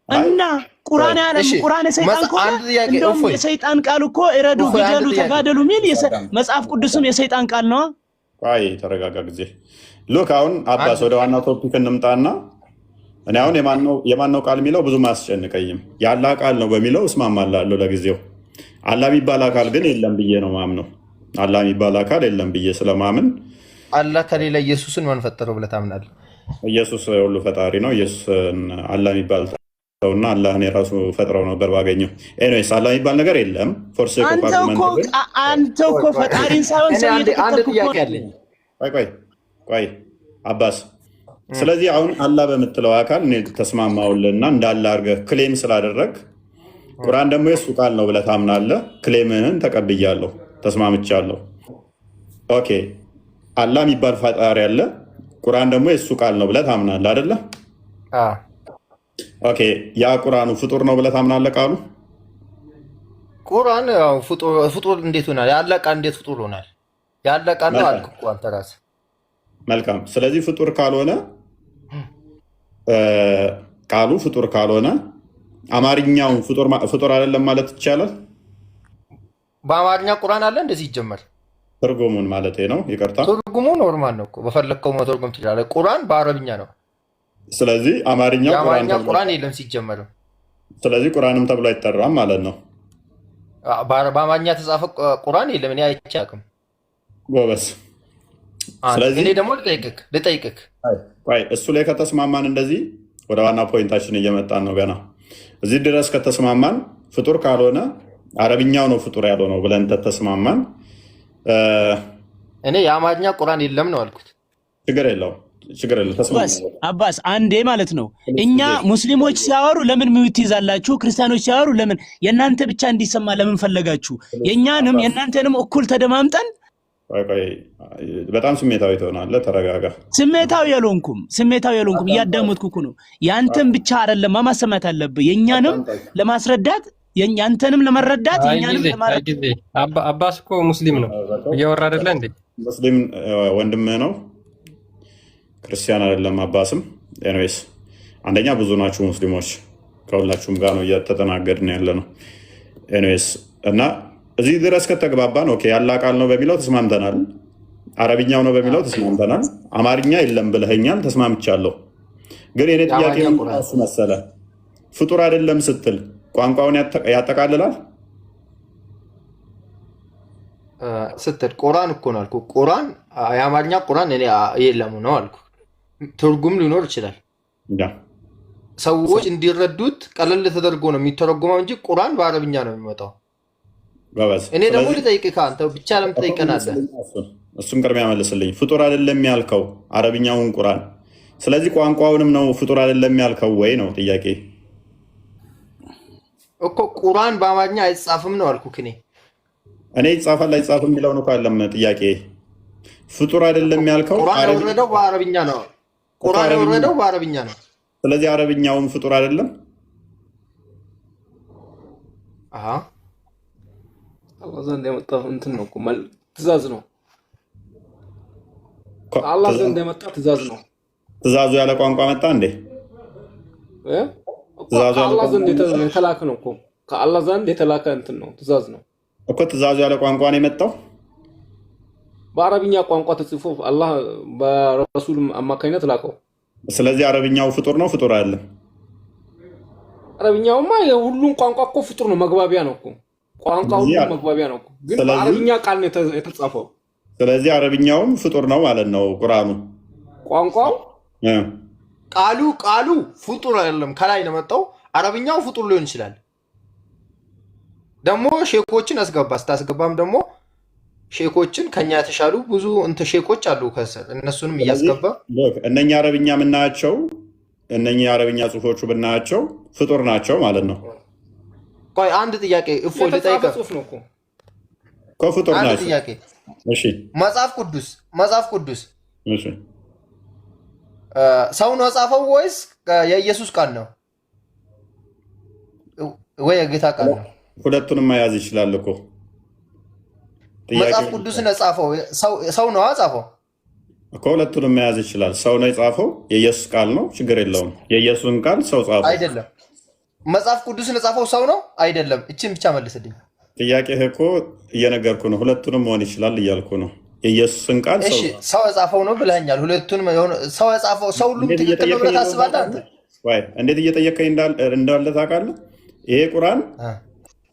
እና ቁርአን ያለም ቁርአን የሰይጣን ከሆነ እንደውም የሰይጣን ቃል እኮ እረዱ፣ ግደሉ፣ ተጋደሉ የሚል መጽሐፍ ቅዱስም የሰይጣን ቃል ነው። አይ ተረጋጋ ጊዜ ሉክ። አሁን አባስ ወደ ዋናው ቶፒክ እንምጣና እኔ አሁን የማነው ቃል የሚለው ብዙም አያስጨንቀኝም። ያላህ ቃል ነው በሚለው እስማማላለሁ ለጊዜው። አላህ የሚባል አካል ግን የለም ብዬ ነው ማምነው። አላህ የሚባል አካል የለም ብዬ ስለማምን አላህ ከሌላ ኢየሱስን ማን ፈጠረው ብለህ ታምናለህ? ኢየሱስ ሁሉ ፈጣሪ ነው። ኢየሱስን አላህ የሚባል ሰውና አላህን የራሱ ፈጥረው ነበር ባገኘው። ኤኒዌይስ አላህ የሚባል ነገር የለም። ፎርስ አንተ እኮ ፈጣሪን ሳይሆን አንድ ጥያቄ አለኝ። ቆይ አባስ፣ ስለዚህ አሁን አላህ በምትለው አካል እኔ ተስማማውልና እንዳለ አድርገህ ክሌም ስላደረግ ቁርአን ደግሞ የሱ ቃል ነው ብለህ ታምናለህ። ክሌምህን ተቀብያለሁ፣ ተስማምቻለሁ። ኦኬ አላህ የሚባል ፈጣሪ አለ፣ ቁርአን ደግሞ የሱ ቃል ነው ብለህ ታምናለህ አይደለ? ኦኬ ያ ቁርአኑ ፍጡር ነው ብለህ ታምናለህ? ቃሉ ቁርአን ፍጡር እንዴት ሆናል? ያለ ቃል እንዴት ፍጡር ሆናል? ያለ ቃል ነው አልክ እኮ አንተ ራስህ። መልካም። ስለዚህ ፍጡር ካልሆነ ቃሉ ፍጡር ካልሆነ አማርኛው ፍጡር አይደለም ማለት ይቻላል? በአማርኛ ቁርአን አለ እንደዚህ ይጀመር? ትርጉሙን ማለት ነው። ይቅርታ ትርጉሙ ኖርማል ነው እኮ በፈለከው መተርጎም ትችላለህ። ቁርአን በአረብኛ ነው። ስለዚህ አማርኛ ቁርአን የለም ሲጀመር። ስለዚህ ቁርአንም ተብሎ አይጠራም ማለት ነው። በአማርኛ የተጻፈ ቁርአን የለም፣ እኔ አይቼ አቅም ጎበስ። ስለዚህ እኔ ደግሞ ልጠይቅህ እሱ ላይ ከተስማማን እንደዚህ ወደ ዋና ፖይንታችን እየመጣን ነው። ገና እዚህ ድረስ ከተስማማን ፍጡር ካልሆነ አረብኛው ነው ፍጡር ያልሆነው ብለን ተስማማን። እኔ የአማርኛ ቁርአን የለም ነው አልኩት። ችግር የለውም። አባስ አንዴ ማለት ነው። እኛ ሙስሊሞች ሲያወሩ ለምን ሚውት ይዛላችሁ? ክርስቲያኖች ሲያወሩ ለምን የእናንተ ብቻ እንዲሰማ ለምን ፈለጋችሁ? የእኛንም የእናንተንም እኩል ተደማምጠን። በጣም ስሜታዊ ትሆናለህ። ተረጋጋ። ስሜታዊ ያልሆንኩም እያዳመጥኩ እኮ ነው። ያንተን ብቻ አይደለም ማሰማት አለብህ፣ የእኛንም ለማስረዳት ያንተንም ለመረዳት የእኛንም ለማረዳት። አባስ እኮ ሙስሊም ነው እያወራ አይደለ እንዴ? ሙስሊም ወንድምህ ነው፣ ክርስቲያን አይደለም። አባስም ኤኒዌይስ አንደኛ ብዙ ናችሁ ሙስሊሞች፣ ከሁላችሁም ጋር ነው እየተጠናገድን ያለ ነው። ኤኒዌይስ እና እዚህ ድረስ ከተግባባን ኦኬ ያላህ ቃል ነው በሚለው ተስማምተናል። አረብኛው ነው በሚለው ተስማምተናል። አማርኛ የለም ብለኸኛል፣ ተስማምቻለሁ። ግን የኔ ጥያቄ እሱ መሰለህ፣ ፍጡር አይደለም ስትል ቋንቋውን ያጠቃልላል ስትል ቁርአን እኮ ነው አልኩህ። ቁርአን የአማርኛ ቁርአን እኔ የለም ነው አልኩህ። ትርጉም ሊኖር ይችላል። ሰዎች እንዲረዱት ቀለል ተደርጎ ነው የሚተረጎመው እንጂ ቁርአን በአረብኛ ነው የሚመጣው። እኔ ደግሞ ልጠይቅህ ከአንተ ብቻ ለምን ትጠይቀናለህ? እሱን ቅድሚያ መልስልኝ። ፍጡር አይደለም ያልከው አረብኛውን ቁርአን፣ ስለዚህ ቋንቋውንም ነው ፍጡር አይደለም ያልከው ወይ ነው ጥያቄ እኮ። ቁርአን በአማርኛ አይጻፍም ነው አልኩህ። እኔ ይጻፋል አይጻፍም የሚለውን እኮ አይደለም ጥያቄ። ፍጡር አይደለም ያልከው ቁርአን የወረደው በአረብኛ ነው። ቁርአን የወረደው በአረብኛ ነው። ስለዚህ አረብኛውን ፍጡር አይደለም። አላህ ዘንድ የመጣ እንትን ነው እኮ ትእዛዝ ነው። አላህ ዘንድ የመጣ ትእዛዝ ነው። ትእዛዙ ያለ ቋንቋ መጣ እንዴ? ትእዛዙ አላህ ዘንድ የተላከ ነው እኮ። ከአላህ ዘንድ የተላከ እንትን ነው፣ ትእዛዝ ነው እኮ። ትእዛዙ ያለ ቋንቋ ነው የመጣው። በአረብኛ ቋንቋ ተጽፎ አላህ በረሱል አማካኝነት ላከው። ስለዚህ አረብኛው ፍጡር ነው ፍጡር አይደለም? አረብኛውማ የሁሉም ቋንቋ እኮ ፍጡር ነው፣ መግባቢያ ነው እኮ። ቋንቋ ሁሉም መግባቢያ ነው እኮ፣ ግን በአረብኛ ቃል ነው የተጻፈው። ስለዚህ አረብኛውም ፍጡር ነው ማለት ነው ቁርአኑ። ቋንቋው ቃሉ ፍጡር አይደለም፣ ከላይ ነው መጣው። አረብኛው ፍጡር ሊሆን ይችላል። ደግሞ ሼኮችን አስገባ። ስታስገባም ደግሞ ሼኮችን ከኛ የተሻሉ ብዙ ሼኮች አሉ ከስር፣ እነሱንም እያስገባ እነኛ አረብኛ የምናያቸው እነኛ አረብኛ ጽሁፎቹ ብናያቸው ፍጡር ናቸው ማለት ነው። ቆይ አንድ ጥያቄ እፎይ ልጠይቅህ እኮ ፍጡር ናቸው። ጥያቄ እሺ፣ መጽሐፍ ቅዱስ እሺ ሰው ነው የጻፈው ወይስ የኢየሱስ ቃል ነው ወይ የጌታ ቃል ነው? ሁለቱንም መያዝ ይችላል እኮ። መጽሐፍ ቅዱስን የጻፈው ሰው ነው የጻፈው እኮ። ሁለቱንም መያዝ ይችላል። ሰው ነው የጻፈው፣ የኢየሱስ ቃል ነው፣ ችግር የለውም። የኢየሱስን ቃል ሰው ጻፈው አይደለም። መጽሐፍ ቅዱስን የጻፈው ሰው ነው አይደለም? እቺን ብቻ መልስልኝ። ጥያቄህ እኮ እየነገርኩ ነው። ሁለቱንም መሆን ይችላል እያልኩ ነው። የኢየሱስን ቃል ሰው የጻፈው ነው ብለኛል። ሁለቱንም ሰው የጻፈው ሰው ሁሉም ትክክል ነው ብለህ ታስባለህ አንተ? እንዴት እየጠየቀኝ እንዳለ ታውቃለህ? ይሄ ቁርአን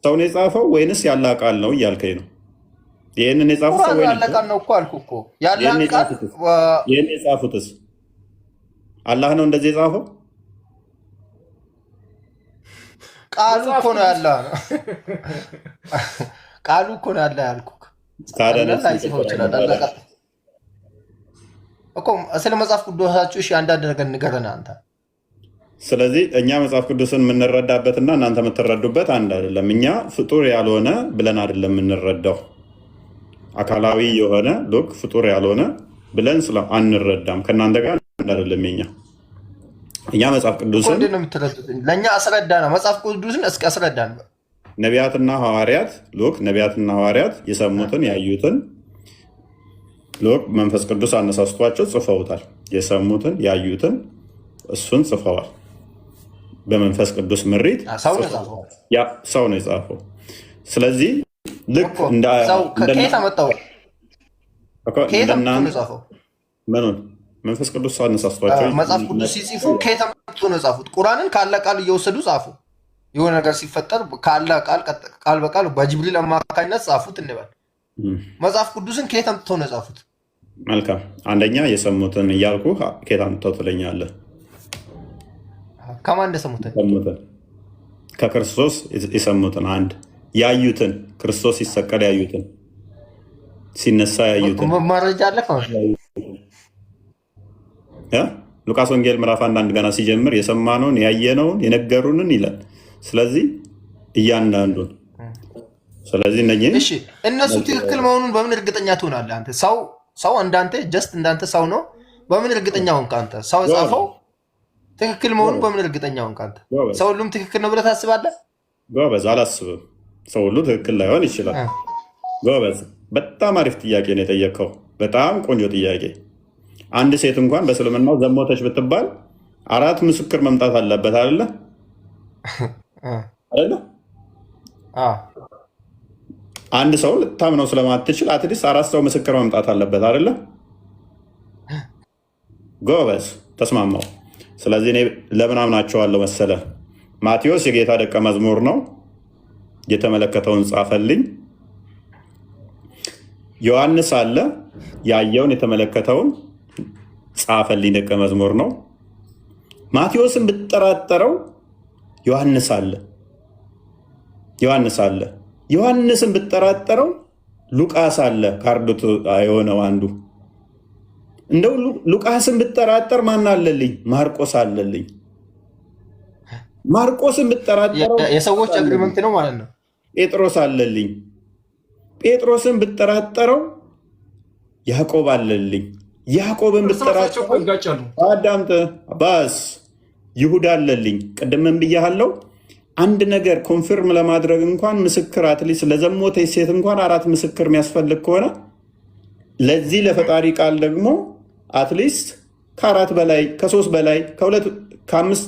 ሰው ነው የጻፈው ወይንስ ያለ ቃል ነው እያልከኝ ነው? ይሄንን የጻፉት ሰው ወይ ያለ ቃል ነው እኮ አልኩህ እኮ። ያለ ቃል ይሄን የጻፉትስ አላህ ነው እንደዚህ የጻፈው? ቃሉ እኮ ነው ያለ ነው። ቃሉ እኮ ነው ያለ ያልኩህ እኮ። ስለ መጽሐፍ ቅዱሳችሁ እሺ አንዳንድ ነገር ንገረን አንተ። ስለዚህ እኛ መጽሐፍ ቅዱስን የምንረዳበትና እናንተ የምትረዱበት አንድ አይደለም። እኛ ፍጡር ያልሆነ ብለን አይደለም የምንረዳው፣ አካላዊ የሆነ ሎክ ፍጡር ያልሆነ ብለን አንረዳም። ከእናንተ ጋር አንድ አይደለም። እኛ መጽሐፍ ቅዱስን እንዴት ነው የምትረዱት? ለእኛ አስረዳ ነው። መጽሐፍ ቅዱስን እስኪ አስረዳን። ነቢያትና ሐዋርያት ሎክ ነቢያትና ሐዋርያት የሰሙትን ያዩትን ሎክ መንፈስ ቅዱስ አነሳስቷቸው ጽፈውታል። የሰሙትን ያዩትን እሱን ጽፈዋል። በመንፈስ ቅዱስ ምሪት ሰው ነው የጻፈው። ስለዚህ ልክ ምኑን መንፈስ ቅዱስ አነሳስቷቸው መጽሐፍ ቅዱስ ሲጽፉ ከየት አመጡ ነው የጻፉት? ቁርአንን ካለ ቃል እየወሰዱ ጻፉ። የሆነ ነገር ሲፈጠር ካለ ቃል በቃል በጅብሪል አማካኝነት ጻፉት እንበል። መጽሐፍ ቅዱስን ከየት አምጥተው ነው የጻፉት? መልካም፣ አንደኛ የሰሙትን እያልኩ ከየት አምጥተው ትለኛለህ? ከማን እንደሰሙትን? ከክርስቶስ የሰሙትን። አንድ ያዩትን፣ ክርስቶስ ሲሰቀል ያዩትን፣ ሲነሳ ያዩትን መረጃ አለ። ሉቃስ ወንጌል ምዕራፍ 1 ገና ሲጀምር የሰማነውን ያየነውን የነገሩንን ይላል። ስለዚህ እያንዳንዱን ስለዚህ እነሱ ትክክል መሆኑን በምን እርግጠኛ ትሆናለህ አንተ? ሰው እንዳንተ ጀስት እንዳንተ ሰው ነው። በምን እርግጠኛ ሆንክ አንተ? ሰው ጻፈው ትክክል መሆኑን በምን እርግጠኛ ሆንክ አንተ? ሰው ሁሉም ትክክል ነው ብለህ ታስባለህ? ጎበዝ፣ አላስብም። ሰው ሁሉ ትክክል ላይሆን ይችላል። ጎበዝ፣ በጣም አሪፍ ጥያቄ ነው የጠየቀው። በጣም ቆንጆ ጥያቄ። አንድ ሴት እንኳን በእስልምናው ዘሞተች ብትባል 4 ምስክር መምጣት አለበት አይደለ? አንድ ሰው ልታምነው ስለማትችል አትሊስት 4 ሰው ምስክር መምጣት አለበት አይደለ? ጎበዝ፣ ተስማማው። ስለዚህ እኔ ለምን አምናቸዋለሁ መሰለ? ማቴዎስ የጌታ ደቀ መዝሙር ነው፣ የተመለከተውን ጻፈልኝ። ዮሐንስ አለ፣ ያየውን የተመለከተውን ጻፈልኝ፣ ደቀ መዝሙር ነው። ማቴዎስን ብትጠራጠረው ዮሐንስ አለ። ዮሐንስን ብትጠራጠረው ሉቃስ አለ። ካርዶት የሆነው አንዱ እንደው ሉቃስን ብትጠራጠር ማን አለልኝ? ማርቆስ አለልኝ። ማርቆስን ብትጠራጠረው የሰዎች አግሪመንት ነው ማለት ነው። ጴጥሮስ አለልኝ። ጴጥሮስን ብትጠራጠረው ያዕቆብ አለልኝ። ያዕቆብን ብትጠራጠረው አዳምጥ ባስ ይሁዳ አለልኝ። ቅድምም ብያለሁ። አንድ ነገር ኮንፊርም ለማድረግ እንኳን ምስክር አትሊስት ለዘሞተች ሴት እንኳን 4 ምስክር የሚያስፈልግ ከሆነ ለዚህ ለፈጣሪ ቃል ደግሞ አትሊስት ከ4 በላይ ከ3 በላይ ከ2 ከ5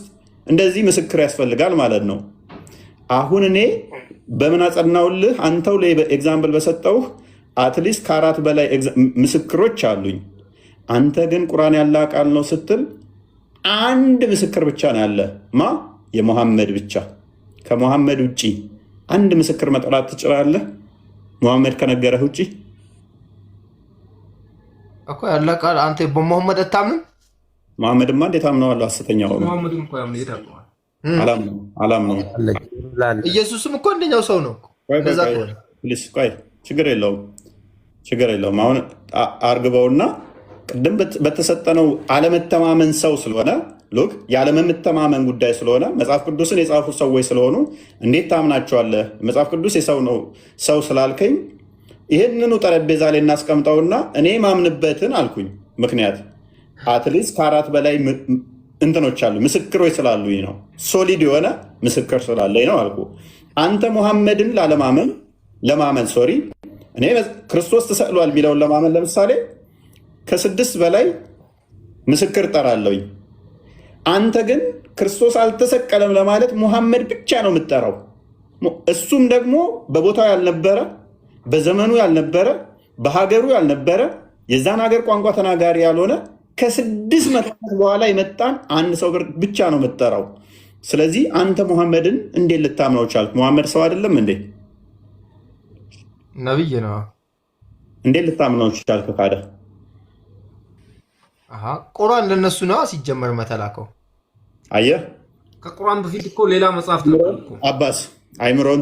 እንደዚህ ምስክር ያስፈልጋል ማለት ነው። አሁን እኔ በምን አጸናውልህ? አንተው ላይ ኤግዛምፕል በሰጠውህ አትሊስት ከ4 በላይ ምስክሮች አሉኝ። አንተ ግን ቁርአን ያለ ቃል ነው ስትል አንድ ምስክር ብቻ ነው ያለ። ማ? የሙሐመድ ብቻ። ከሙሐመድ ውጪ አንድ ምስክር መጥራት ትችላለህ? ሙሐመድ ከነገረህ ውጪ እኮ ያለ ቃል አንተ በሙሐመድ አታምንም? ሙሐመድማ እንዴት አምነዋለሁ? ሐሰተኛው ነው። ሙሐመድን እኮ ያምነ ይታቀዋል። አላምነው። ኢየሱስም እኮ እንደኛው ሰው ነው። እንደዛ ፕሊስ ቆይ፣ ችግር የለውም። አሁን አርግበውና ቅድም በተሰጠነው አለመተማመን ሰው ስለሆነ ሉክ ያለመተማመን ጉዳይ ስለሆነ መጽሐፍ ቅዱስን የጻፉ ሰዎች ስለሆኑ እንዴት ታምናቸዋለህ? መጽሐፍ ቅዱስ የሰው ነው ሰው ስላልከኝ ይህንኑ ጠረጴዛ ላይ እናስቀምጠውና እኔ ማምንበትን አልኩኝ። ምክንያት አትሊስት ከ4 በላይ እንትኖች አሉ ምስክሮች ስላሉኝ ነው። ሶሊድ የሆነ ምስክር ስላለኝ ነው አልኩ። አንተ ሙሐመድን ለማመን ሶሪ እኔ ክርስቶስ ተሰቅሏል የሚለውን ለማመን ለምሳሌ ከ6 በላይ ምስክር ጠራለሁኝ። አንተ ግን ክርስቶስ አልተሰቀለም ለማለት ሙሐመድ ብቻ ነው የምጠራው። እሱም ደግሞ በቦታው ያልነበረ፣ በዘመኑ ያልነበረ፣ በሀገሩ ያልነበረ፣ የዛን ሀገር ቋንቋ ተናጋሪ ያልሆነ ከ600 ዓመት በኋላ የመጣን አንድ ሰው ብቻ ነው የምጠራው። ስለዚህ አንተ ሙሐመድን እንዴት ልታምነው ቻልክ? ሙሐመድ ሰው አይደለም እንዴ? ነብይ ነው። እንዴት ልታምነው ቻልክ ካደ? ቁርአን ለነሱ ነው ሲጀመር መተላከው። አየህ፣ ከቁርአን በፊት እኮ ሌላ መጽሐፍ ተጠቅሞ አባስ አይምሮን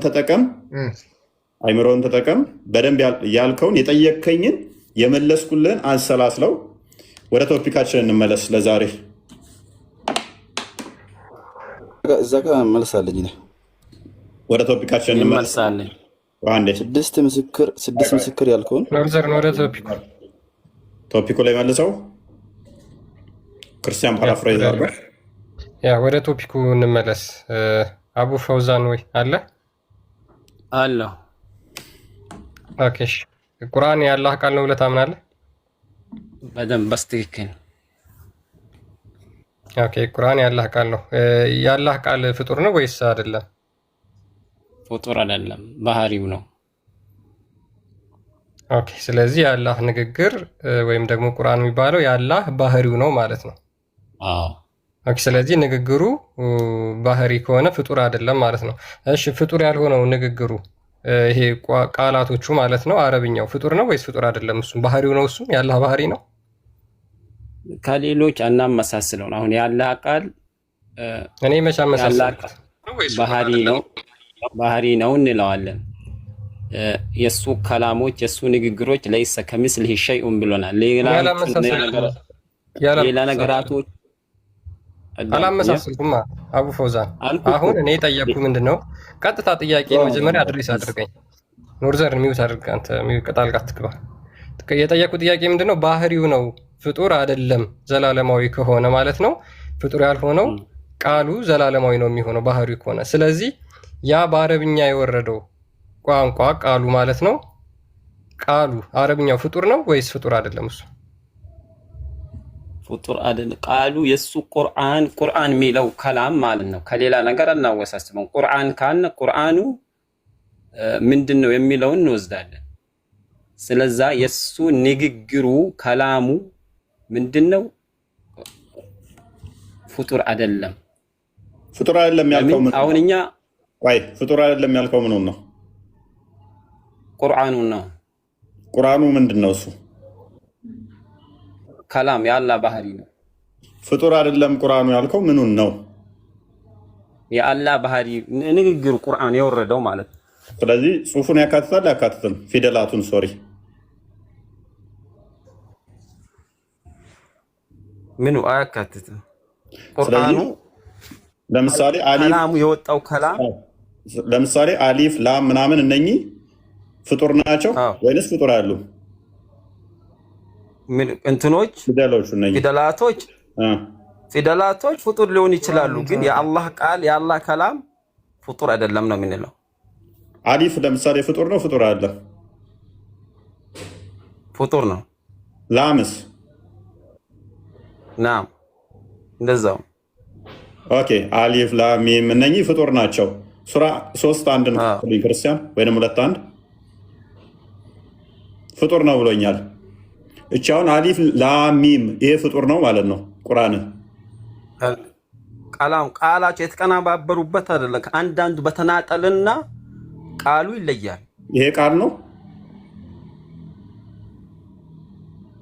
ተጠቀም። በደንብ ያልከውን የጠየቅከኝን የመለስኩልን አንሰላስለው። ወደ ቶፒካችን እንመለስ። ለዛሬ እዛ ጋር እንመለሳለኝ። ወደ ቶፒካችን እንመለሳለን። ስድስት ምስክር ያልከውን ወደ ቶፒኩ ላይ መልሰው ክርስቲያን ፓራፍሬዝ አድርጎ ወደ ቶፒኩ እንመለስ። አቡ ፈውዛን ወይ አለ አለሁ። ኦኬ፣ ቁርአን የአላህ ቃል ነው ብለህ ታምናለህ? በደንብ በስትክክል። ኦኬ፣ ቁርአን የአላህ ቃል ነው። የአላህ ቃል ፍጡር ነው ወይስ አይደለም? ፍጡር አይደለም፣ ባህሪው ነው። ኦኬ፣ ስለዚህ የአላህ ንግግር ወይም ደግሞ ቁርአን የሚባለው የአላህ ባህሪው ነው ማለት ነው። አዎ። ኦኬ፣ ስለዚህ ንግግሩ ባህሪ ከሆነ ፍጡር አይደለም ማለት ነው። እሺ፣ ፍጡር ያልሆነው ንግግሩ ይሄ ቃላቶቹ ማለት ነው አረብኛው ፍጡር ነው ወይስ ፍጡር አይደለም? እሱ ባህሪው ነው። እሱ የአላህ ባህሪ ነው። ከሌሎች አናመሳስለው። አሁን የአላህ ቃል እኔ መቼ አመሳሰልኩት? ባህሪ ነው እንለዋለን። የሱ ከላሞች የሱ ንግግሮች ለይሰ ከሚስሊሂ ሸይኡን ብሎናል። ሌላ ነገራቶች አላመሳሰልኩም። አቡ ፈውዛን አሁን እኔ ጠየቅኩ ምንድነው? ቀጥታ ጥያቄ መጀመሪያ አድሬስ አድርገኝ። ኖርዘር ሚውት አድርግ። አንተ ጣልቃ አትግባ። የጠየቁ ጥያቄ ምንድነው? ባህሪው ነው ፍጡር አይደለም ዘላለማዊ ከሆነ ማለት ነው። ፍጡር ያልሆነው ቃሉ ዘላለማዊ ነው የሚሆነው ባህሪው ከሆነ። ስለዚህ ያ በአረብኛ የወረደው ቋንቋ ቃሉ ማለት ነው። ቃሉ አረብኛው ፍጡር ነው ወይስ ፍጡር አይደለም? እሱ ፍጡር አይደለም። ቃሉ የሱ ቁርአን የሚለው ከላም ማለት ነው። ከሌላ ነገር አናወሳስበው። ቁርአን ካለ ቁርአኑ ምንድነው የሚለውን እንወስዳለን። ስለዛ የሱ ንግግሩ ከላሙ ምንድነው? ፍጡር አይደለም። ፍጡር አይደለም ያልከው ምን? አሁን እኛ ፍጡር አይደለም ያልከው ምን ነው? ቁርአኑ ነው። ቁርአኑ ምንድነው? እሱ ከላም የአላህ ባህሪ ነው። ፍጡር አይደለም ቁርአኑ ያልከው ምኑን ነው? የአላህ ባህሪ ንግግሩ ቁርአን የወረደው ማለት ነው። ስለዚህ ጽሁፉን ያካትታል ያካትትም? ፊደላቱን ሶሪ ምኑ አያካትትም? ቁርአኑ ለምሳሌ ከላሙ የወጣው ከላም ለምሳሌ አሊፍ ላም ምናምን እነኚህ ፍጡር ናቸው ወይንስ ፍጡር አሉ? ምን እንትኖች ፊደላቶች ፍጡር ሊሆን ይችላሉ፣ ግን የአላህ ቃል የአላህ ከላም ፍጡር አይደለም ነው የምንለው። አሊፍ ለምሳሌ ፍጡር ነው ፍጡር አለ? ፍጡር ነው። ላምስ? ናም እንደዛው። ኦኬ አሊፍ ላም ሚም እነኚህ ፍጡር ናቸው። ሱራ 3:1 ነው ክርስቲያን ወይንም 2:1 ፍጡር ነው ብሎኛል። እቺ አሁን አሊፍ ላም ሚም ይሄ ፍጡር ነው ማለት ነው። ቁርአን ቃላቸው የተቀናባበሩበት አይደለም። አንዳንዱ በተናጠልና ቃሉ ይለያል። ይሄ ቃል ነው።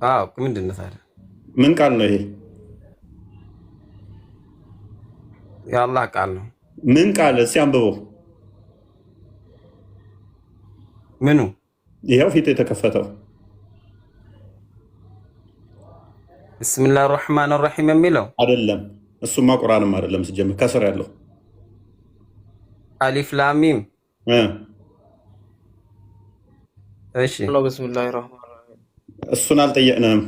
አዎ ምንድን ነው ታዲያ? ምን ቃል ነው ይሄ? የአላህ ቃል ነው። ምን ቃል? እስኪ አንብበው። ምኑ? ይሄው ፊት የተከፈተው ብስሚላህ ራህማን ራሂም የሚለው አይደለም። እሱማ ቁርአንም አይደለም። ሲጀምር ከስር ያለው አሊፍ ላም ሚም። እሺ ብስሚላህ ራህማን ራሂም እሱን አልጠየቅንም።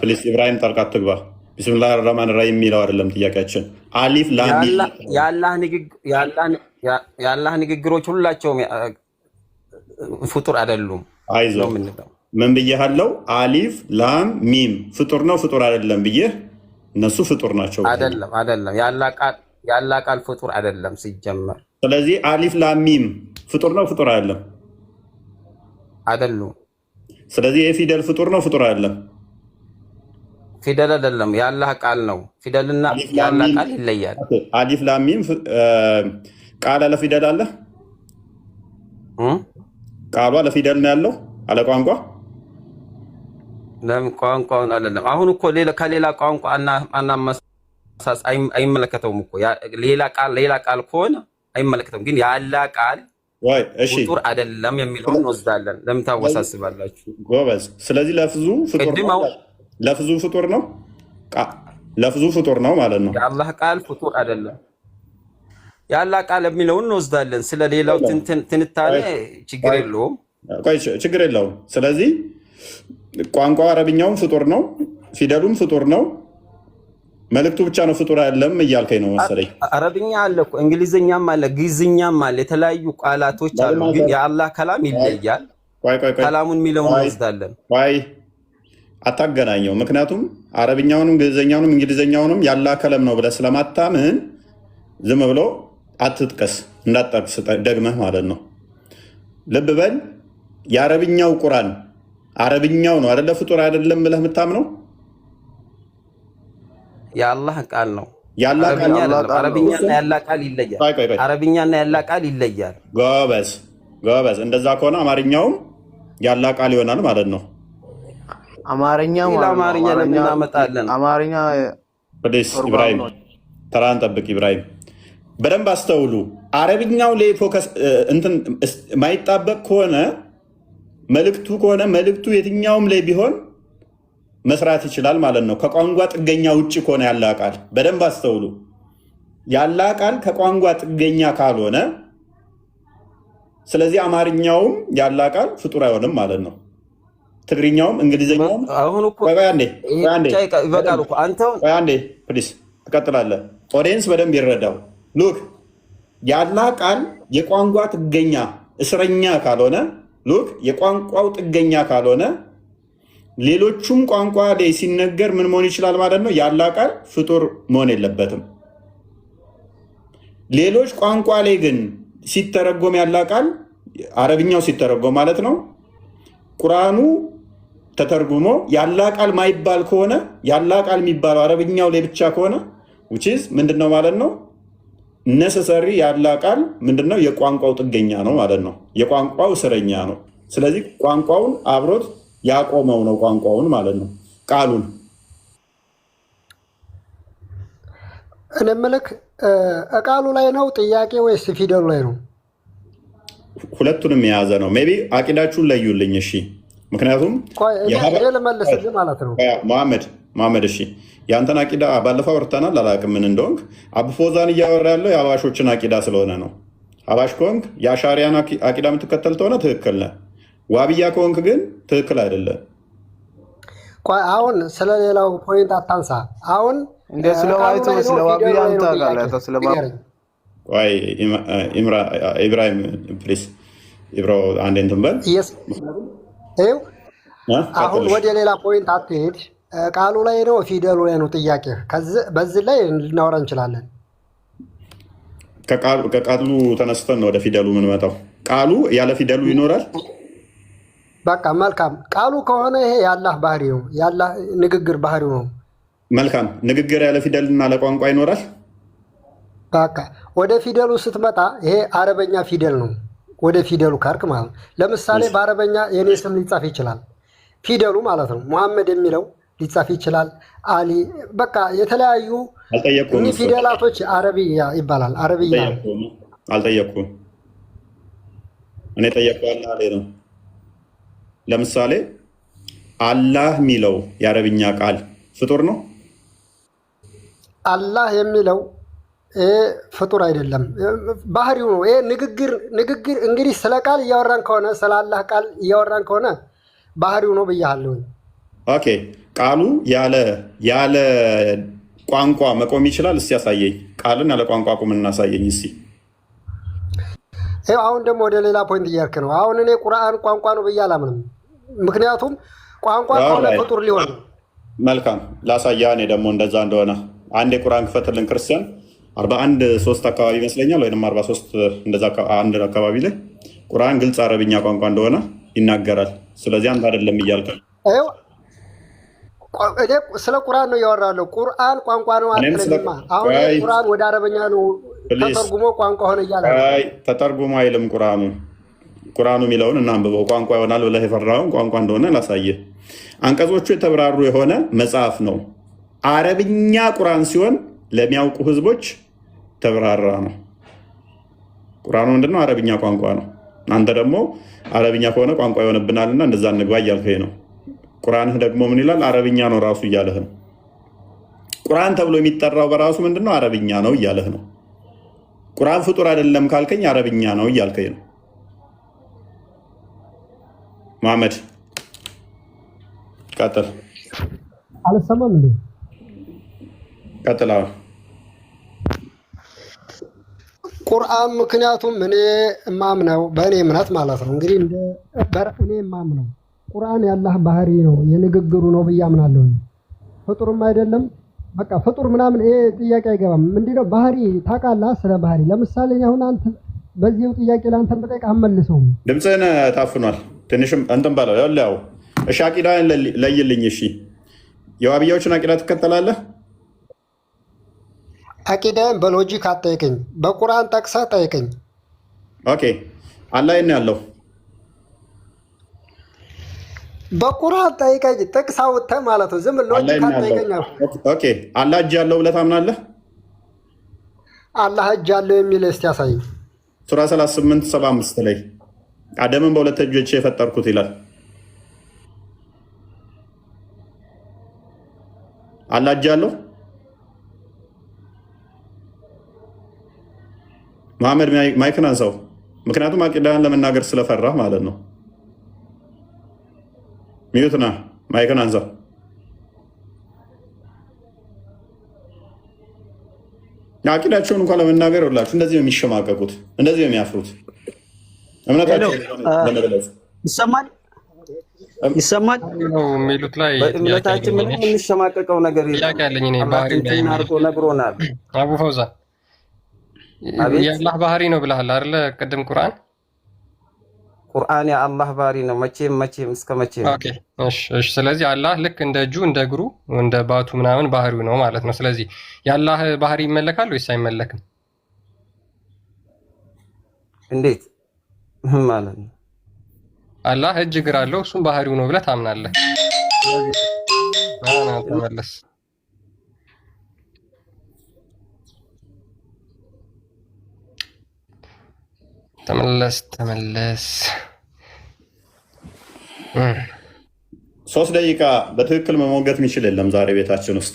ፕሊስ ኢብራሂም ጣልቃ አትግባ። ቢስሚላህ ራህማን ራሂም የሚለው አይደለም ጥያቄያችን። አሊፍ ላም ሚም የአላህ ንግግሮች ሁላቸውም ፍጡር አይደሉም። አይዞህ ምን ብዬሃለው? አሊፍ ላም ሚም ፍጡር ነው ፍጡር አይደለም ብዬህ እነሱ ፍጡር ናቸው። አይደለም የአላህ ቃል ፍጡር አይደለም ሲጀመር። ስለዚህ አሊፍ ላም ሚም ፍጡር ነው ፍጡር አይደለም? አይደሉም። ስለዚህ የፊደል ፍጡር ነው ፍጡር አይደለም? ፊደል አይደለም የአላህ ቃል ነው። ፊደልና የአላህ ቃል ይለያል። አሊፍ ላም ሚም ቃል አለ ፊደል አለ? ቃሉ አለ ፊደል ነው ያለው አለ ቋንቋ? ለምን ቋንቋውን አይደለም። አሁን እኮ ከሌላ ቋንቋ አናመሳስ አይመለከተውም እኮ ሌላ ቃል ከሆነ አይመለከተውም። ግን የአላህ ቃል ፍጡር አይደለም የሚለውን እንወስዳለን። ለምን ታወሳስባላችሁ? ጎበዝ። ስለዚህ ለፍዙ ፍጡር ነው ለፍዙ ፍጡር ነው ማለት ነው። የአላህ ቃል ፍጡር አይደለም። የአላህ ቃል የሚለውን እንወስዳለን። ስለሌላው ትንታኔ ችግር የለውም። ችግር የለውም። ስለዚህ ቋንቋ አረብኛውም ፍጡር ነው፣ ፊደሉም ፍጡር ነው። መልእክቱ ብቻ ነው ፍጡር አይደለም እያልከኝ ነው መሰለኝ። አረብኛ አለ እኮ እንግሊዝኛም አለ ግዕዝኛም አለ፣ የተለያዩ ቃላቶች አሉ። ግን የአላህ ከላም ይለያል። ከላሙን የሚለውን እንወስዳለን። አታገናኘው። ምክንያቱም አረብኛውንም ግዕዝኛውንም እንግሊዝኛውንም የአላህ ከለም ነው ብለህ ስለማታምን ዝም ብሎ አትጥቀስ፣ እንዳትጠቅስ ደግመህ ማለት ነው። ልብ በል የአረብኛው ቁርአን አረብኛው ነው አይደለ? ፍጡር አይደለም ብለህ የምታምነው የአላህ ቃል ነው። አረብኛና የአላህ ቃል ይለያል። ጎበዝ። እንደዛ ከሆነ አማርኛውም የአላህ ቃል ይሆናል ማለት ነው። አማርኛ ለምን እናመጣለን? አማርኛ ኢብራሂም ተራን ጠብቅ። ኢብራሂም በደንብ አስተውሉ። አረብኛው ላይ ፎከስ እንትን ማይጣበቅ ከሆነ መልእክቱ የትኛውም ላይ ቢሆን መስራት ይችላል ማለት ነው። ከቋንቋ ጥገኛ ውጭ ከሆነ ያላህ ቃል በደንብ አስተውሉ። ያላህ ቃል ከቋንቋ ጥገኛ ካልሆነ ስለዚህ አማርኛውም ያላህ ቃል ፍጡር አይሆንም ማለት ነው። ትግርኛውም እንግሊዝኛውም አንዴ ፕሊስ ትቀጥላለህ። ኦዲየንስ በደንብ ይረዳው። ሉክ ያላህ ቃል የቋንቋ ጥገኛ እስረኛ ካልሆነ ሉክ የቋንቋው ጥገኛ ካልሆነ ሌሎቹም ቋንቋ ላይ ሲነገር ምን መሆን ይችላል ማለት ነው? ያላህ ቃል ፍጡር መሆን የለበትም። ሌሎች ቋንቋ ላይ ግን ሲተረጎም ያላህ ቃል አረብኛው ሲተረጎም ማለት ነው ቁርአኑ ተተርጉሞ ያላህ ቃል ማይባል ከሆነ ያላህ ቃል የሚባለው አረብኛው ላይ ብቻ ከሆነ which is ምንድነው ማለት ነው? ነሰሰሪ ያላህ ቃል ምንድነው? የቋንቋው ጥገኛ ነው ማለት ነው። የቋንቋው እስረኛ ነው። ስለዚህ ቋንቋውን አብሮት ያቆመው ነው ቋንቋውን ማለት ነው ቃሉን። እኔ የምልህ ቃሉ ላይ ነው ጥያቄ ወይስ ፊደሉ ላይ ነው? ሁለቱንም የያዘ ነው። ሜይ ቢ አቂዳችሁን ለዩልኝ። እሺ፣ ምክንያቱም ልመልስልህ ማለት ነው። መሐመድ እሺ፣ የአንተን አቂዳ ባለፈው አውርተናል። አላውቅም ምን እንደሆንክ። አቡፎዛን እያወራ ያለው የአባሾችን አቂዳ ስለሆነ ነው። አባሽ ከሆንክ የአሻሪያን አቂዳ የምትከተል ተሆነ ትክክል ነህ። ዋብያ ከሆንክ ግን ትክክል አይደለም። አሁን ስለሌላው ፖይንት አታንሳ። አሁን እንደ ስለዋይቶ ስለዋብያ አንተ ቆይ ኢብራሂም ፕሊስ ኢብሮ አንድ እንትን በል። አሁን ወደ ሌላ ፖይንት አትሄድ። ቃሉ ላይ ነው ፊደሉ ላይ ነው ጥያቄ። በዚህ ላይ ልናወራ እንችላለን። ከቃሉ ተነስተን ነው ወደ ፊደሉ የምንመጣው። ቃሉ ያለ ፊደሉ ይኖራል። በቃ መልካም። ቃሉ ከሆነ ይሄ የአላህ ባህሪ ነው፣ የአላህ ንግግር ባህሪው ነው። መልካም። ንግግር ያለ ፊደልና ያለ ቋንቋ ይኖራል። በቃ ወደ ፊደሉ ስትመጣ ይሄ አረበኛ ፊደል ነው። ወደ ፊደሉ ካርክ ማለት ነው። ለምሳሌ በአረበኛ የኔ ስም ሊጻፍ ይችላል፣ ፊደሉ ማለት ነው። ሙሐመድ የሚለው ሊጻፍ ይችላል። አሊ፣ በቃ የተለያዩ እኒህ ፊደላቶች አረብያ ይባላል። አረብያ አልጠየቅኩም እኔ ጠየቅኩህ ነው። ለምሳሌ አላህ የሚለው የአረብኛ ቃል ፍጡር ነው። አላህ የሚለው ፍጡር አይደለም፣ ባህሪው ነው። ይሄ ንግግር እንግዲህ ስለ ቃል እያወራን ከሆነ ስለ አላህ ቃል እያወራን ከሆነ ባህሪው ነው ብያለሁ። ኦኬ፣ ቃሉ ያለ ቋንቋ መቆም ይችላል? እስቲ ያሳየኝ። ቃልን ያለ ቋንቋ ቁም እናሳየኝ እስቲ። አሁን ደግሞ ወደ ሌላ ፖይንት እያልክ ነው። አሁን እኔ ቁርአን ቋንቋ ነው ብዬ አላምንም። ምክንያቱም ቋንቋ ከሆነ ፍጡር ሊሆን ነው። መልካም ላሳያ። እኔ ደግሞ እንደዛ እንደሆነ አንድ የቁርአን ክፈትልን ክርስቲያን 41:3 አካባቢ ይመስለኛል፣ ወይም 43 እንደዛ አንድ አካባቢ ላይ ቁርአን ግልጽ አረብኛ ቋንቋ እንደሆነ ይናገራል። ስለዚህ አንተ አይደለም እያልከ ስለ ቁርአን ነው እያወራለሁ። ቁርአን ቋንቋ ነው አትለኝማ። አሁን ቁርአን ወደ አረበኛ ነው ተተርጉሞ ቋንቋ ሆነ እያለ ተተርጉሞ አይልም። ቁርአኑ የሚለውን እናንብበው። ቋንቋ ይሆናል ብለህ የፈራውን ቋንቋ እንደሆነ ላሳየህ። አንቀጾቹ የተብራሩ የሆነ መጽሐፍ ነው። አረብኛ ቁርአን ሲሆን ለሚያውቁ ህዝቦች ተብራራ ነው። ቁርአኑ ምንድነው? አረብኛ ቋንቋ ነው። አንተ ደግሞ አረብኛ ከሆነ ቋንቋ ይሆንብናልና እንደዛ እንግባ እያልከኝ ነው። ቁርአንህ ደግሞ ምን ይላል? አረብኛ ነው ራሱ እያለህ ነው። ቁርአን ተብሎ የሚጠራው በራሱ ምንድነው? አረብኛ ነው እያለህ ነው። ቁርአን ፍጡር አይደለም ካልከኝ አረብኛ ነው እያልከኝ ነው። መሐመድ ቀጥል። አልሰማም እንዴ? ቀጥል። ቁርአን ምክንያቱም እኔ የማምነው በእኔ እምነት ማለት ነው እንግዲህ እኔ የማምነው ቁርአን የአላህ ባህሪ ነው፣ የንግግሩ ነው ብዬ አምናለሁ። ፍጡርም አይደለም። በቃ ፍጡር ምናምን ይሄ ጥያቄ አይገባም። ምንድነው ባህሪ ታውቃለህ? ስለ ባህሪ ለምሳሌ አሁን አንተ በዚሁ ጥያቄ ለአንተ በጠይቅ አመልሰውም። ድምፅህን ታፍኗል ትንሽም እንትን በለው። ያው እሺ፣ አቂዳን ለይልኝ። እሺ፣ የዋብያዎችን አቂዳ ትከተላለህ? አቂዳን በሎጂክ አጠይቀኝ፣ በቁርአን ጠቅሰህ ጠይቀኝ። ኦኬ፣ አላህ ነው ያለው። በቁርአን ጠይቀኝ፣ ጥቅስ አውጥተህ ማለት ነው። ዝም ሎጂክ አጠይቀኝ። ኦኬ፣ አላህ እጅ ያለው ብለህ ታምናለህ? አላህ እጅ ያለው የሚል እስቲ ያሳይ። ሱራ 38:75 ላይ አደምን በሁለት እጆች የፈጠርኩት ይላል። አላህ እጅ ያለው? መሐመድ ማይክን አንሳው። ምክንያቱም አቂዳን ለመናገር ስለፈራህ ማለት ነው። ሚዩትና ማይክን አንሳው። አቂዳቸውን እንኳን ለመናገር ሁላችሁ እንደዚህ ነው የሚሸማቀቁት፣ እንደዚህ ነው የሚያፍሩት። እምነታቸው ለመግለጽ ይሰማል የሚሉት ላይ በእምነታችን ምንም የምንሸማቀቀው ነገር የለም። አድርጎ ነግሮናል። አቡ ፈውዛ የአላህ ባህሪ ነው ብለሃል አይደለ? ቅድም ቁርአን የአላህ ባህሪ ነው መቼም እስከ መቼ ነው። እሺ። ስለዚህ አላህ ልክ እንደ እጁ እንደ እግሩ እንደ ባቱ ምናምን ባህሪው ነው ማለት ነው። ስለዚህ የአላህ ባህሪ ይመለካል ወይስ አይመለክም? እንዴት ማለት ነው? አላህ እጅ እግር አለው፣ እሱም ባህሪው ነው ብለህ ታምናለህ። ተመለስ። ተመለስ 3 ደቂቃ በትክክል መሞገት የሚችል የለም ዛሬ ቤታችን ውስጥ።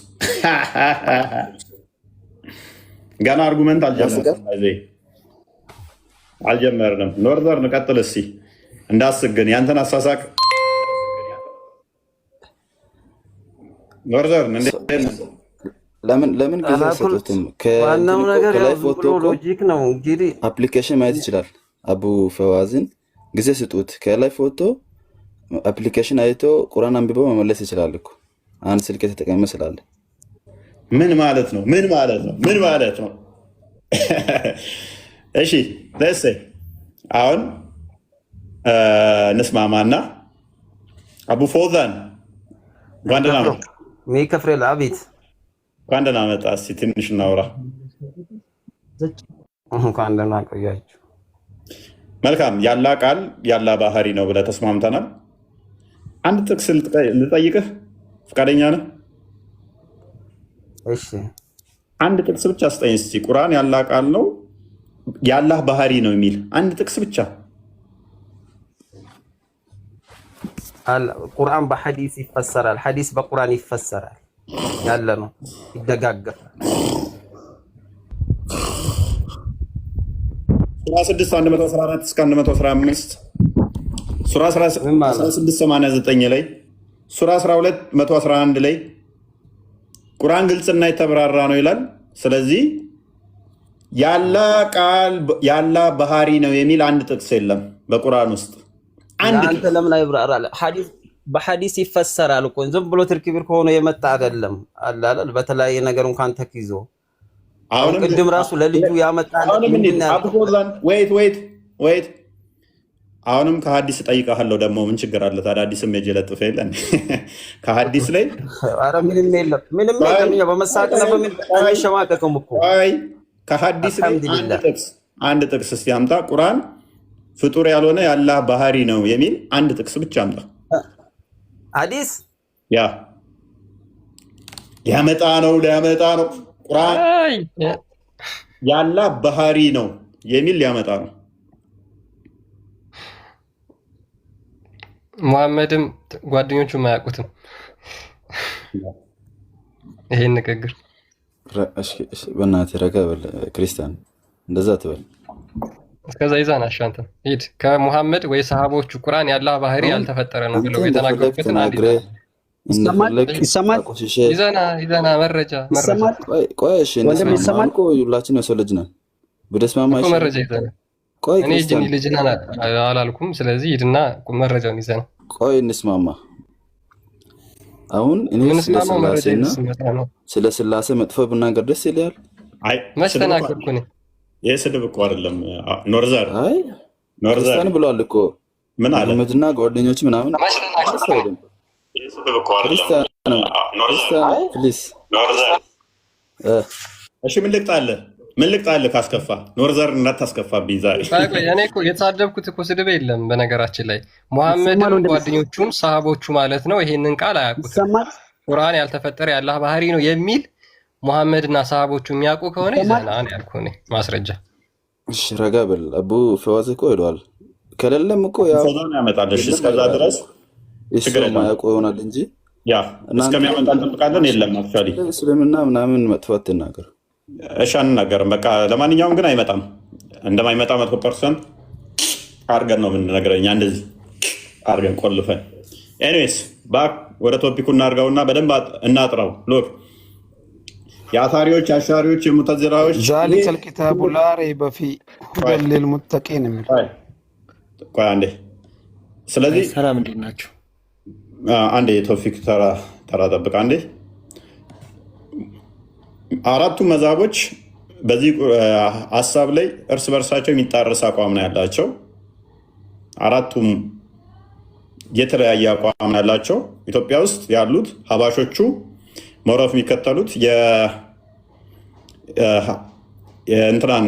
ገና አርጉመንት አልጀመርንም። ኖርዘርን ቀጥል እስኪ እንዳስግን ያንተን አሳሳቅ ኖርዘርን ለምን ጊዜ ሰጡትም? ዋናው ነገር ከላይ ያው ፎቶ ሎጂክ ነው እንግዲህ አፕሊኬሽን ማየት ይችላል። አቡ ፈዋዝን ጊዜ ስጡት። ከላይ ፎቶ አፕሊኬሽን አይቶ ቁርአን አንብቦ መመለስ ይችላል እኮ አንድ ስልክ የተጠቀመ ስላለ። ምን ማለት ነው? ምን ማለት ነው? ምን ማለት ነው? እሺ ለሴ አሁን እንስማማና አቡ ፈውዛን ጓንደና ሚከፍሬል አቤት ጓንደና መጣ። እስኪ ትንሽ እናውራ። ጓንደና ቆያችሁ። መልካም ያላ ቃል ያላ ባህሪ ነው ብለህ ተስማምተናል። አንድ ጥቅስ ልጠይቅህ ፈቃደኛ ነህ? እሺ አንድ ጥቅስ ብቻ ስጠኝ እስኪ። ቁርአን ያላ ቃል ነው ያላህ ባህሪ ነው የሚል አንድ ጥቅስ ብቻ። ቁርአን በሐዲስ ይፈሰራል፣ ሐዲስ በቁርአን ይፈሰራል ያለ ነው፣ ይደጋገፋል። ሱራ 6 114 እስከ 115 ሱራ 1689 ላይ ሱራ 12 111 ላይ ቁርአን ግልጽና የተብራራ ነው ይላል። ስለዚህ ያላ ቃል ያላ ባህሪ ነው የሚል አንድ ጥቅስ የለም በቁርአን ውስጥ። አንተ ለምን አይብራራል? ሐዲስ በሐዲስ ይፈሰራል እኮ ዝም ብሎ ትርክብር ከሆነ የመጣ አይደለም። አላል በተለያየ ነገር እንኳን ተክይዞ አሁን ቅድም ራሱ ለልጁ ያመጣል። ወይት አሁንም ከሐዲስ ጠይቃለሁ። ደግሞ ምን ችግር አለ ታዲያ? ሐዲስም የጀ ለጥፈ የለን ከሐዲስ ላይ ኧረ ምንም የለም። በመሳቅና በምን አይሸማቀቅም እኮ። አይ ከሐዲስ ላይ አንድ ጥቅስ እስቲ አምጣ። ቁርአን ፍጡር ያልሆነ የአላህ ባህሪ ነው የሚል አንድ ጥቅስ ብቻ አምጣ። ሐዲስ ሊያመጣ ነው ቁርአን የአላህ ባህሪ ነው የሚል ሊያመጣ ነው። ሙሐመድም ጓደኞቹም አያውቁትም ይሄን ንግግር። በእናትህ ረጋ በል ክርስቲያን፣ እንደዛ ትበል። እስከዛ ይዛና አንተ ሂድ ከሙሐመድ ወይ ሰሃቦቹ ቁርአን ያላህ ባህሪ ያልተፈጠረ ነው ብለው የተናገሩበትን አንድ ይሰማል። ይዛና መረጃ ቆይ እሺ፣ እንስማማ እኮ ሁላችን የሰው ልጅ ነን። ብደስማማ እኮ መረጃ ይዘና ቆይ እኔ ጅኒ ልጅና አላልኩም። ስለዚህ ሂድና መረጃውን ይዘና ቆይ እንስማማ። አሁን እኔ ስለ ስላሴ መጥፎ ብናገር ደስ ይላል? አይ መስተናገርኩ ነው። የስድብ እኮ አይደለም ኖርዘር ክርስቲያን ብሏል እኮ ምን አለ? መድና ጓደኞች ምናምን እሺ ምን ልቅጣለህ ካስከፋ ኖርዘር እንዳታስከፋብኝ ዛሬ። እኔ እኮ የተሳደብኩት እኮ ስድብ የለም። በነገራችን ላይ ሙሐመድም ጓደኞቹም ሰሃቦቹ ማለት ነው ይሄንን ቃል አያውቁትም። ቁርአን ያልተፈጠረ የአላህ ባህሪ ነው የሚል ሙሐመድና ሰሃቦቹ የሚያውቁ ከሆነ ይዘና ነው ያልኩህ እኔ ማስረጃ። እሺ ረጋ በል። አቡ ፈዋዝ እኮ ሄዷል። ከሌለም እኮ ያው ያመጣልሽ እስከዛ ድረስ ችግር የማያውቁ ይሆናል እንጂ እስከሚያመጣ እንጠብቃለን። የለም አክቹዋሊ እስልምና ምናምን መጥፎ አትናገር። እሺ አንናገርም። በቃ ለማንኛውም ግን አይመጣም። እንደማይመጣ 100% አድርገን ነው የምንነግረኛ። እንደዚህ አድርገን ቆልፈን ኤኒዌይስ ባክ ወደ ቶፒኩ እናድርገውና በደንብ እናጥራው። ሎክ የአታሪዎች አሻሪዎች የሙተዚላዎች ዛሊከል ኪታቡ ላ ረይበ ፊህ ሁደን ሊልሙተቂን የሚል ቆይ አንዴ። ስለዚህ ሰላም እንዴት ናችሁ? አንዴ የቶፊክ ተራ ጠብቅ አንዴ። አራቱ መዛቦች በዚህ ሀሳብ ላይ እርስ በርሳቸው የሚጣረስ አቋም ነው ያላቸው። አራቱም የተለያየ አቋም ነው ያላቸው። ኢትዮጵያ ውስጥ ያሉት ሀባሾቹ ሞረፍ የሚከተሉት የእንትናን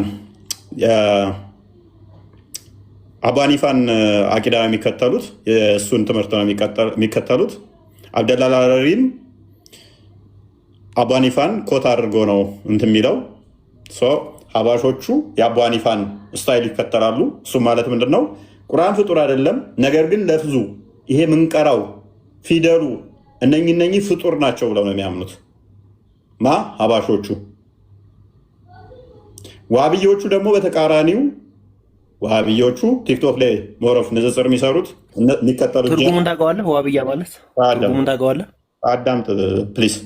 አቡ ሐኒፋን አቂዳ የሚከተሉት የእሱን ትምህርት ነው የሚከተሉት። አብደላ አልሐረሪም አቡ ሐኒፋን ኮት አድርጎ ነው እንትን የሚለው። ሀባሾቹ የአቡ ሐኒፋን ስታይል ይከተላሉ። እሱም ማለት ምንድን ነው? ቁርአን ፍጡር አይደለም፣ ነገር ግን ለፍዙ ይሄ ምንቀራው ፊደሉ እነኚህ ፍጡር ናቸው ብለው ነው የሚያምኑት። ሀባሾቹ። ዋሃብዮቹ ደግሞ በተቃራኒው ዋሃብዮቹ ቲክቶክ ላይ ሞረፍ ንጽጽር የሚሰሩት የሚከተሉት ትርጉሙን ታውቀዋለህ? ዋሃብያ ማለት ትርጉሙን ታውቀዋለህ? አዳምጥ ፕሊስ።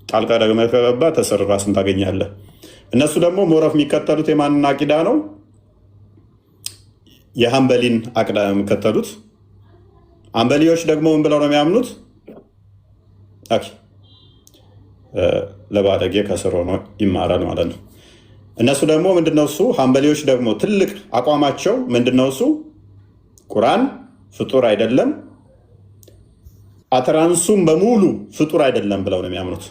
ጣልቃ ደግመህ ከገባ ተስር ራስን ታገኛለህ። እነሱ ደግሞ ሞረፍ የሚከተሉት የማንን አቂዳ ነው? የሀንበሊን አቂዳ ነው የሚከተሉት። ሀንበሊዎች ደግሞ ምን ብለው ነው የሚያምኑት? ለባለጌ ከስር ሆኖ ይማራል ማለት ነው። እነሱ ደግሞ ምንድነው እሱ? ሀንበሊዎች ደግሞ ትልቅ አቋማቸው ምንድነው እሱ? ቁርአን ፍጡር አይደለም፣ አተራንሱም በሙሉ ፍጡር አይደለም ብለው ነው የሚያምኑት።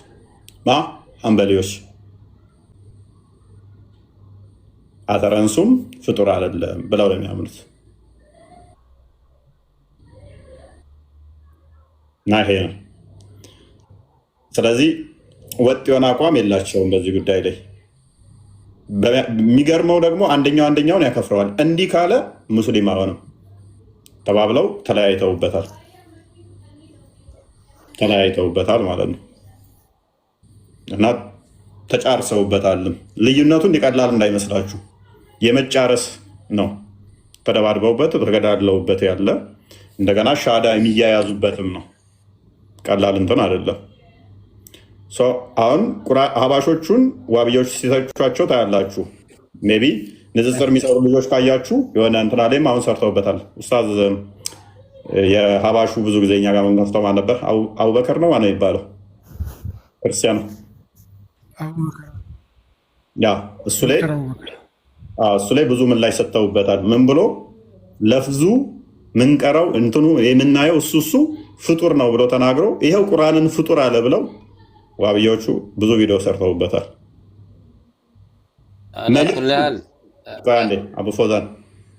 ሀንበሊዎች አተራንሱም ፍጡር አይደለም ብለው ነው የሚያምኑት። እና ይሄ ነው። ስለዚህ ወጥ የሆነ አቋም የላቸውም በዚህ ጉዳይ ላይ። የሚገርመው ደግሞ አንደኛውን ያከፍረዋል። እንዲህ ካለ ሙስሊም አይሆንም ተባብለው ተለያይተውበታል ማለት ነው። እና ተጫርሰውበታልም። ልዩነቱ እንዲቀላል እንዳይመስላችሁ የመጫረስ ነው። ተደባድበውበት ተገዳድለውበት ያለ እንደገና ሻዳ የሚያያዙበትም ነው። ቀላል እንትን አይደለም። አሁን ሀባሾቹን ዋብያዎች ሲተቿቸው ታያላችሁ። ሜይ ቢ ንጽጽር የሚሰሩ ልጆች ካያችሁ የሆነ እንትና ላይም አሁን ሰርተውበታል። ኡስታዝ የሀባሹ ብዙ ጊዜ እኛ ጋር መንገፍተው ማን ነበር? አቡበከር ነው ማነው የሚባለው? ክርስቲያኑ ያ እሱ ላይ ብዙ ምላሽ ሰጥተውበታል። ምን ብሎ ለፍዙ ምንቀረው እንትኑ የምናየው እሱ ፍጡር ነው ብሎ ተናግረው ይኸው ቁርአንን ፍጡር አለ ብለው ዋብያዎቹ ብዙ ቪዲዮ ሰርተውበታል። አቡ ፎዛን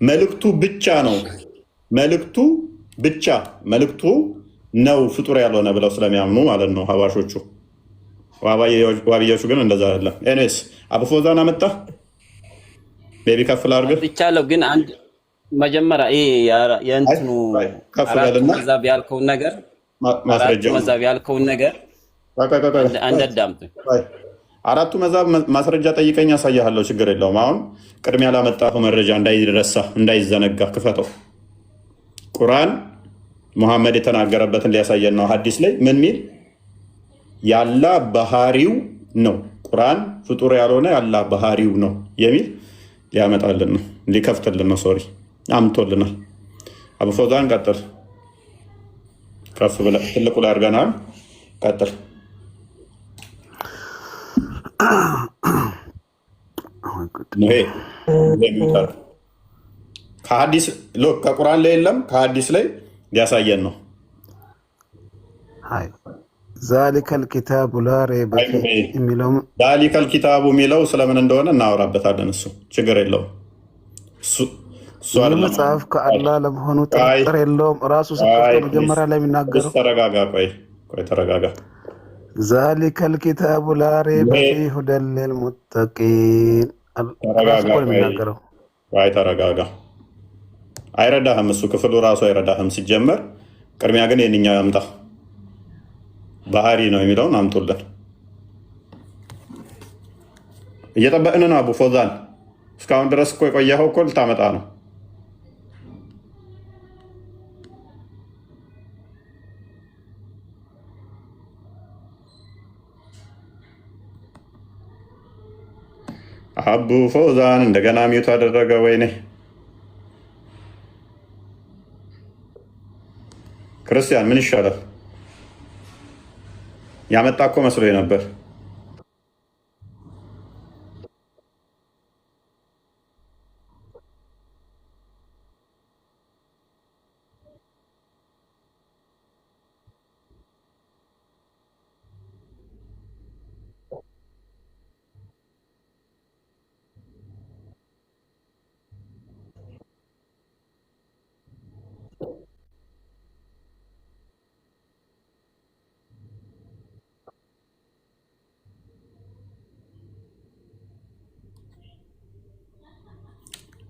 መልእክቱ ብቻ ነው ነው ፍጡር ያልሆነ ብለው ስለሚያምኑ ማለት ነው ሀባሾቹ። ዋብያዎቹ ግን እንደዛ አይደለም። ኤኒዌይስ አቡ ፎዛን አመጣ ቤቢ ከፍል አድርገህ ብቻለሁ። ግን አንድ መጀመሪያ ይሄ የእንትኑ አራቱ መዛብ ያልከውን ነገር አንድ አዳምጥ። አራቱ መዛብ ማስረጃ ጠይቀኝ ያሳያለሁ። ችግር የለውም። አሁን ቅድሚያ ላመጣሁ መረጃ እንዳይረሳ እንዳይዘነጋ ክፈተው። ቁርአን ሙሐመድ የተናገረበትን ሊያሳየን ነው። ሐዲስ ላይ ምን ሚል ያላ ባህሪው ነው። ቁርአን ፍጡር ያልሆነ ያላ ባህሪው ነው የሚል ሊያመጣልን ነው፣ ሊከፍትልን ነው። ሶሪ አምቶልናል። አቡ ፎዛን ቀጥል። ከፍ ብለህ ትልቁ ላይ አድርገናል። ቀጥል። ከሐዲስ ከቁርአን ላይ የለም፣ ከሐዲስ ላይ ሊያሳየን ነው። ዛሊከል ኪታቡ ላ ረይበ ፊህ የሚለው ዛሊከል ኪታቡ የሚለው ስለምን እንደሆነ እናወራበታለን። እሱ ችግር የለውም። መጽሐፍ ከአላህ ለመሆኑ ጥርጥር የለውም። ራሱ ስከፍቶ መጀመሪያ ላይ የሚናገረው ተረጋጋ። ቆይ ተረጋጋ። ዛሊከል ኪታቡ ላ ረይበ ፊህ ሁደን ሊልሙተቂን ራሱ እኮ ነው የሚናገረው። ቆይ ተረጋጋ። አይረዳህም፣ እሱ ክፍሉ ራሱ አይረዳህም ሲጀመር። ቅድሚያ ግን የእኛው ያምጣ። ባህሪ ነው የሚለውን አምጡልን። እየጠበቅን ነው። አቡ ፎዛን እስካሁን ድረስ እኮ የቆየኸው እኮ ልታመጣ ነው። አቡ ፎዛን እንደገና ሚዩት አደረገ። ወይኔ ክርስቲያን ምን ይሻላል? ያመጣ እኮ መስሎኝ ነበር።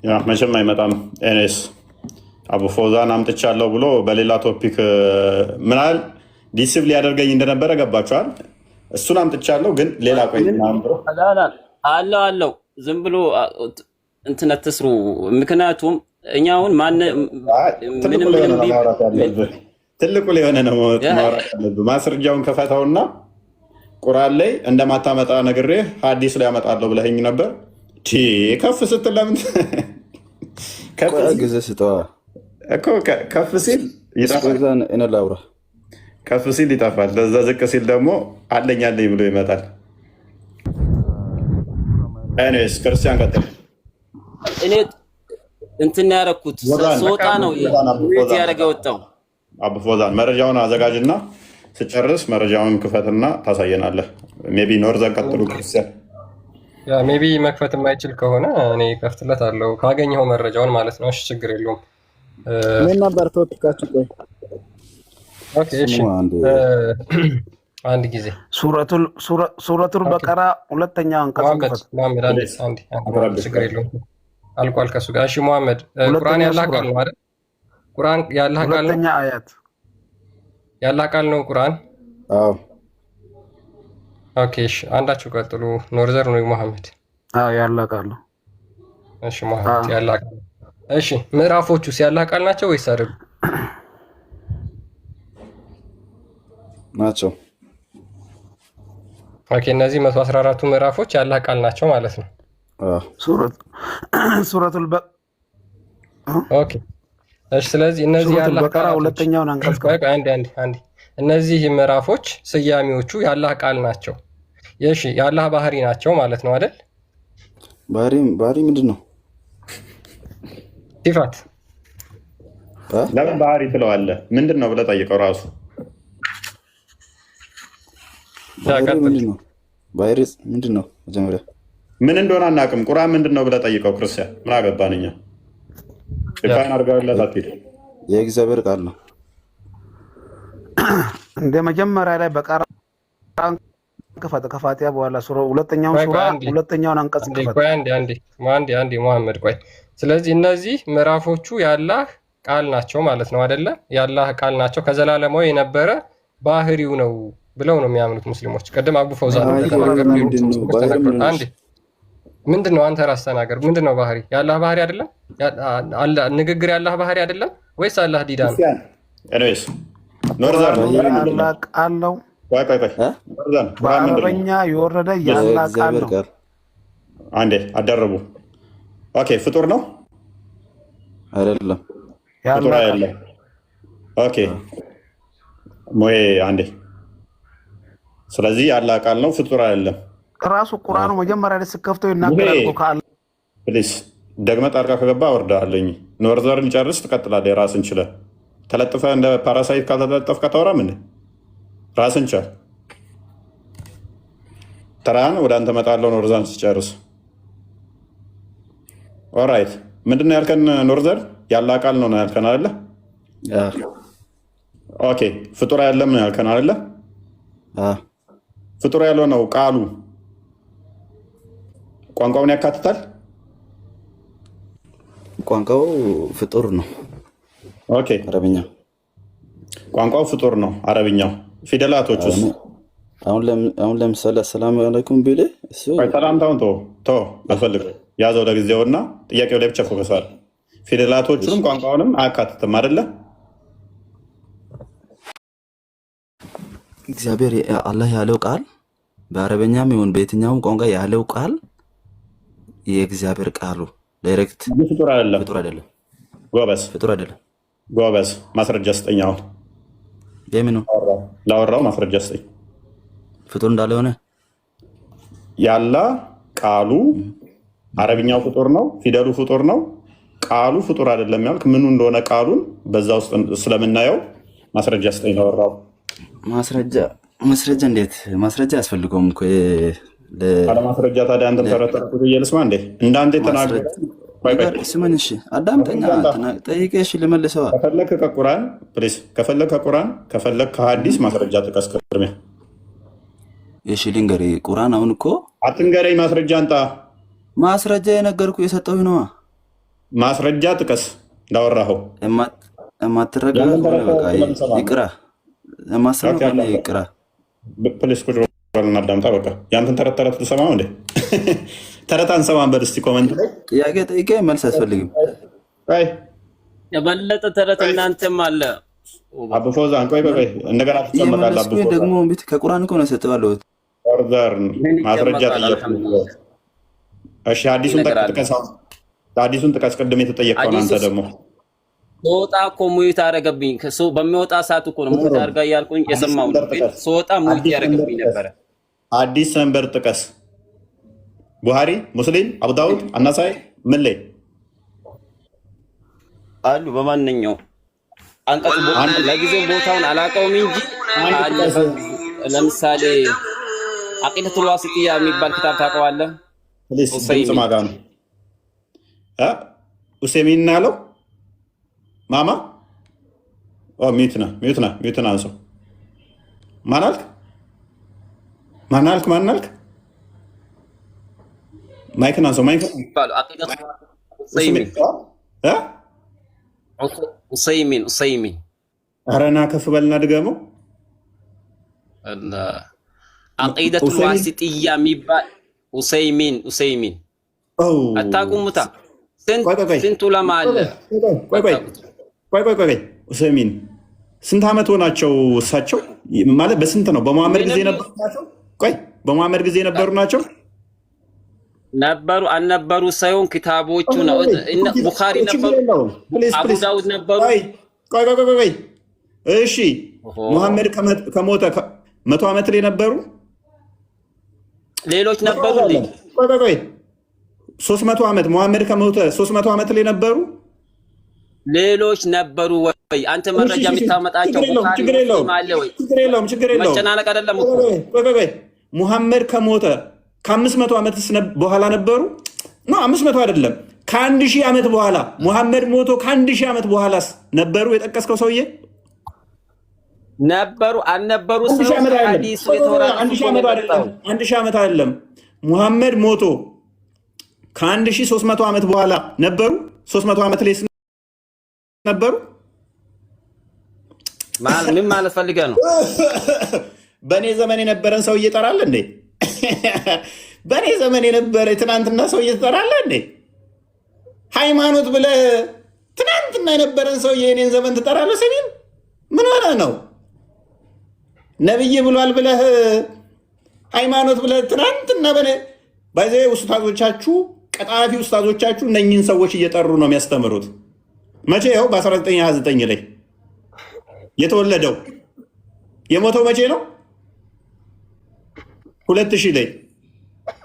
ያ መቼም አይመጣም። ኤኔስ አቡ ፎዛን አምጥቻለሁ ብሎ በሌላ ቶፒክ ምናል ዲስብ ሊያደርገኝ እንደነበረ ገባችኋል። እሱን አምጥቻለሁ ግን ሌላ ቆይ አለው ዝም ብሎ እንትን አትስሩ። ምክንያቱም እኛ አሁን ትልቁ ሊሆነ ነው ማውራት ያለብህ። ማስረጃውን ከፈታውና ቁርአን ላይ እንደማታመጣ ነግሬህ ሐዲስ ላይ አመጣለሁ ብለኸኝ ነበር። ከፍ ስትል ለምን ጊዜ ስጠዋ እኮ ከፍ ሲል ይጠፋል፣ ከፍ ሲል ይጠፋል። ለዛ ዝቅ ሲል ደግሞ አለኝ አለኝ ብሎ ይመጣል። እኔስ ክርስቲያን ቀጥል። እኔ እንትን ያደረኩት ስወጣ ነው ያደረገ ወጣው። አቡ ፎዛን መረጃውን አዘጋጅና ስጨርስ መረጃውን ክፈትና ታሳየናለህ። ሜቢ ኖርዘን ቀጥሉ ክርስቲያን። ያ ሜቢ መክፈት የማይችል ከሆነ እኔ ከፍትለታለሁ ካገኘው መረጃውን ማለት ነው። እሺ ችግር የለውም። ምን ነበር ቶፒካችሁ? ቆይ ኦኬ እሺ አንድ ጊዜ ሱረቱል በቀራ ሁለተኛው አንቀጽ ክፈት። መሐመድ አንድ ችግር የለውም አልቋል ከሱ ጋር። እሺ መሐመድ ቁርአን ያላህ ቃል ነው አይደል? ቁርአን ያላህ ቃል ነው። ሁለተኛ አያት ያላህ ቃል ነው ቁርአን። አዎ ኦኬ እሺ አንዳችሁ ቀጥሉ። ኖርዘር ነው መሐመድ። አዎ ያላህ ቃል ነው። እሺ መሐመድ ያላህ ቃል። እሺ ምዕራፎቹስ ያላህ ቃል ናቸው ወይስ አይደል? ናቸው። ኦኬ እነዚህ 114ቱ ምዕራፎች ያላህ ቃል ናቸው ማለት ነው። ሱረቱል ኦኬ እሺ ስለዚህ እነዚህ ያላህ በቀራ ሁለተኛውን አንቀጽ አንድ እነዚህ ምዕራፎች ስያሜዎቹ ያላህ ቃል ናቸው። እሺ ያላህ ባህሪ ናቸው ማለት ነው አይደል? ባህሪ ምንድን ነው? ሲፋት። ለምን ባህሪ ትለዋለህ? ምንድን ነው ብለህ ጠይቀው ራሱ። ባህሪ ምንድን ነው? መጀመሪያ ምን እንደሆነ አናውቅም። ቁርአን ምንድን ነው ብለህ ጠይቀው ክርስቲያን። ምን አገባን እኛ? ዲፋይን አድርገውለት አትሄድ። የእግዚአብሔር ቃል ነው። እንደ መጀመሪያ ላይ በቀራ ከፋቲያ በኋላ ሁለተኛውን አንቀጽ ክፈት። አንዴ መሐመድ ቆይ። ስለዚህ እነዚህ ምዕራፎቹ ያላህ ቃል ናቸው ማለት ነው አይደለ? ያላህ ቃል ናቸው ከዘላለማዊ የነበረ ባህሪው ነው ብለው ነው የሚያምኑት ሙስሊሞች። ቅድም አቡ ፈውዛን ምንድን ነው አንተ ራስህ ተናገር። ምንድን ነው ባህሪ? ያላህ ባህሪ አይደለም? ንግግር ያላህ ባህሪ አይደለም ወይስ አላህ ዲዳ ነው? ያላህ ቃል ነው። በአረበኛ የወረደ ያላህ ቃል ነው። አንዴ አደረቡ። ኦኬ ፍጡር ነው አይደለም? ፍጡር አይደለም። ኦኬ ሞዬ አንዴ። ስለዚህ ያላህ ቃል ነው፣ ፍጡር አይደለም። ራሱ ቁርአኑ መጀመሪያ ላይ ስከፍተው ይናገራል እኮ ካለ ፕሊስ ደግመህ ጣልቃ ከገባ አወርድሃለሁ። ኖርዘርን ጨርስ፣ ትቀጥላለህ። ራስን ችለህ ተለጥፈህ እንደ ፓራሳይት ካልተለጠፍክ አታወራ። ምን ራስን ቻል። ተራን ወደ አንተ እመጣለሁ ኖርዘርን ስጨርስ። ኦራይት ምንድን ነው ያልከን? ኖርዘር ያላህ ቃል ነው ያልከን አይደለ? ኦኬ ፍጡር አይደለም ነው ያልከን አይደለ? ፍጡር ያለው ነው ቃሉ ቋንቋውን ያካትታል። ቋንቋው ፍጡር ነው። ኦኬ አረብኛ ቋንቋው ፍጡር ነው። አረብኛው ፊደላቶቹስ? አሁን ለምሳሌ አሰላሙ አለይኩም ቢል እሱ ሰላምታውን ቶ አፈልግ ያዘው ለጊዜውና ጥያቄው ላይ ብቻ ፎከስ አለ። ፊደላቶቹንም ቋንቋውንም አያካትትም አይደለ? እግዚአብሔር አላህ ያለው ቃል በአረበኛም ይሁን በየትኛውም ቋንቋ ያለው ቃል የእግዚአብሔር ቃሉ ዳይሬክት ፍጡር አይደለም። ጎበዝ ፍጡር አይደለም። ጎበዝ ማስረጃ ስጠኝ። አሁን የምኑ ላወራው ማስረጃ ስጠኝ። ፍጡር እንዳልሆነ ያላህ ቃሉ አረብኛው ፍጡር ነው፣ ፊደሉ ፍጡር ነው። ቃሉ ፍጡር አይደለም ያልክ ምኑ እንደሆነ ቃሉን በዛ ውስጥ ስለምናየው ማስረጃ ስጠኝ። ላወራው ማስረጃ እንዴት ማስረጃ አያስፈልገውም እኮ ማስረጃ። ታዲያ አንተም ተረተርኩት እየልስማ እንዴ እንዳንተ ተናገር። ስምን እሺ አዳምጠኛ ጠይቄ እሺ ልመልሰዋ። ከፈለክ ከቁርአን ፕሊስ፣ ከፈለክ ከቁርአን ከፈለክ ከሐዲስ ማስረጃ ጥቀስ። ቅድሚያ እሺ ልንገርህ። ቁርአን አሁን እኮ አትንገረኝ፣ ማስረጃ አንጣ። ማስረጃ የነገርኩ የሰጠሁህ ነዋ። ማስረጃ ጥቀስ እንዳወራኸው የማትረዳ ከሆነ በቃ ይቅራ። የማሰማ ከሆነ ይቅራ። ፕሊስ ቁጭ በልና አዳምጣ። በቃ ያንተን ተረት ተረት ልሰማው እንዴ? ተረት አንሰማም። በል እስኪ ኮመንት ላይ ጥያቄ ጠይቄ መልስ አያስፈልግም። አይ የበለጠ ተረት እናንተም አለ። አቡ ፎዛን ቆይ በይ እንደገና ትጨመቃለህ። አቡ ፎዛን ደግሞ ቤት ከቁርአን እኮ ነው የሰጠዋለሁ። ኦርደር ማስረጃ ጠየቅ። እሺ አዲሱን ጥቀስ። አዲሱን ጥቀስ። ቅድም የተጠየቀውን አንተ ደግሞ ሶጣ እኮ ሙይት አደረገብኝ። በሚወጣ ሰዓት እኮ ነው ሙይት አድርጋ እያልኩኝ የሰማው ነው። ሶጣ ሙይት ያደረገብኝ ነበረ። አዲስ ነምበር ጥቀስ። ቡሃሪ፣ ሙስሊም፣ አቡ ዳውድ፣ አናሳይ ምን ላይ አሉ? በማንኛው አንቀጽ ለጊዜው ቦታውን አላውቀውም እንጂ ለምሳሌ አቂደቱል ዋሲጥያ የሚባል ክታብ ታውቀዋለህ? ኡሰይሚን አለው ማማ ሚዩትና አንሰው ማናልክ ማይክን አንሰው ኡሰይሚን አረና ከፍ በልና ድገመው። አቂደቱል ዋሲጥያ የሚባል ኡሰይሚን አታውቁሙታ? ስንት ዑለማ አለ። ቆይ ኡሰይሚን ስንት ዓመት ሆናቸው? እሳቸው ማለት በስንት ነው? በመሐመድ ጊዜ ነበሩ ናቸው? ቆይ በመሐመድ ጊዜ ነበሩ ናቸው? ነበሩ አልነበሩ ሳይሆን ክታቦቹ ነው። ቡኻሪ ነበሩ፣ አቡ ዳውድ ነበሩ። ቆይ እሺ መሐመድ ከሞተ 100 ዓመት ላይ ነበሩ? ሌሎች ነበሩ። ቆይ 300 ዓመት መሐመድ ከሞተ 300 ዓመት ላይ ነበሩ? ሌሎች ነበሩ ወይ? አንተ መረጃ የምታመጣቸው ችግር የለውም። መጨናነቅ አይደለም። ቆይ መሐመድ ከሞተ ከ500 ዓመት በኋላ ነበሩ? ነው 500 አይደለም፣ ከ1000 ዓመት በኋላ መሐመድ ሞቶ ከ1000 ዓመት በኋላስ ነበሩ? የጠቀስከው ሰውዬ ነበሩ አልነበሩ? 1000 ዓመት አይደለም፣ መሐመድ ሞቶ ከ1300 ዓመት በኋላ ነበሩ? 300 ዓመት ላይ ነበሩ? ምን ማለት ፈልገህ ነው? በእኔ ዘመን የነበረን ሰው እየጠራለ እንዴ? በእኔ ዘመን የነበረ ትናንትና ሰው እየጠራለ እንዴ? ሃይማኖት ብለህ ትናንትና የነበረን ሰው የኔን ዘመን ትጠራለህ? ሰሚን ምን ሆነ ነው? ነብይ ብሏል ብለህ ሃይማኖት ብለህ ትናንትና ባይዘ ኡስታዞቻችሁ፣ ቀጣፊ ኡስታዞቻችሁ እነኝህን ሰዎች እየጠሩ ነው የሚያስተምሩት። መቼ? ይኸው በ1929 ላይ የተወለደው የሞተው መቼ ነው? 2000 ላይ።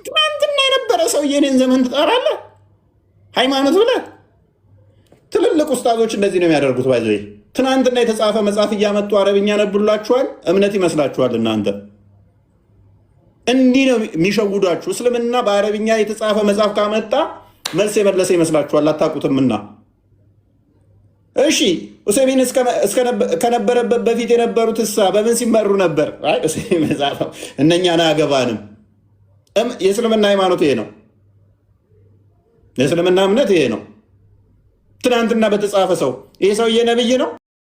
ትናንትና የነበረ ሰው የኔን ዘመን ትጠራለህ ሃይማኖት ብለህ? ትልልቅ ኡስታዞች እንደዚህ ነው የሚያደርጉት። ባይዘ ትናንትና የተጻፈ መጽሐፍ እያመጡ አረብኛ ነብሉላችኋል፣ እምነት ይመስላችኋል እናንተ። እንዲህ ነው የሚሸውዷችሁ። እስልምና በአረብኛ የተጻፈ መጽሐፍ ካመጣ መልስ የመለሰ ይመስላችኋል፣ አታውቁትምና። እሺ ኡሰይሚን ከነበረበት በፊት የነበሩት እሳ በምን ሲመሩ ነበር? አይ ኡሰይሚን መጻፈው እነኛን አያገባንም። የእስልምና ሃይማኖት ይሄ ነው። የእስልምና እምነት ይሄ ነው። ትናንትና በተጻፈ ሰው ይሄ ሰውዬ ነብይ ነው?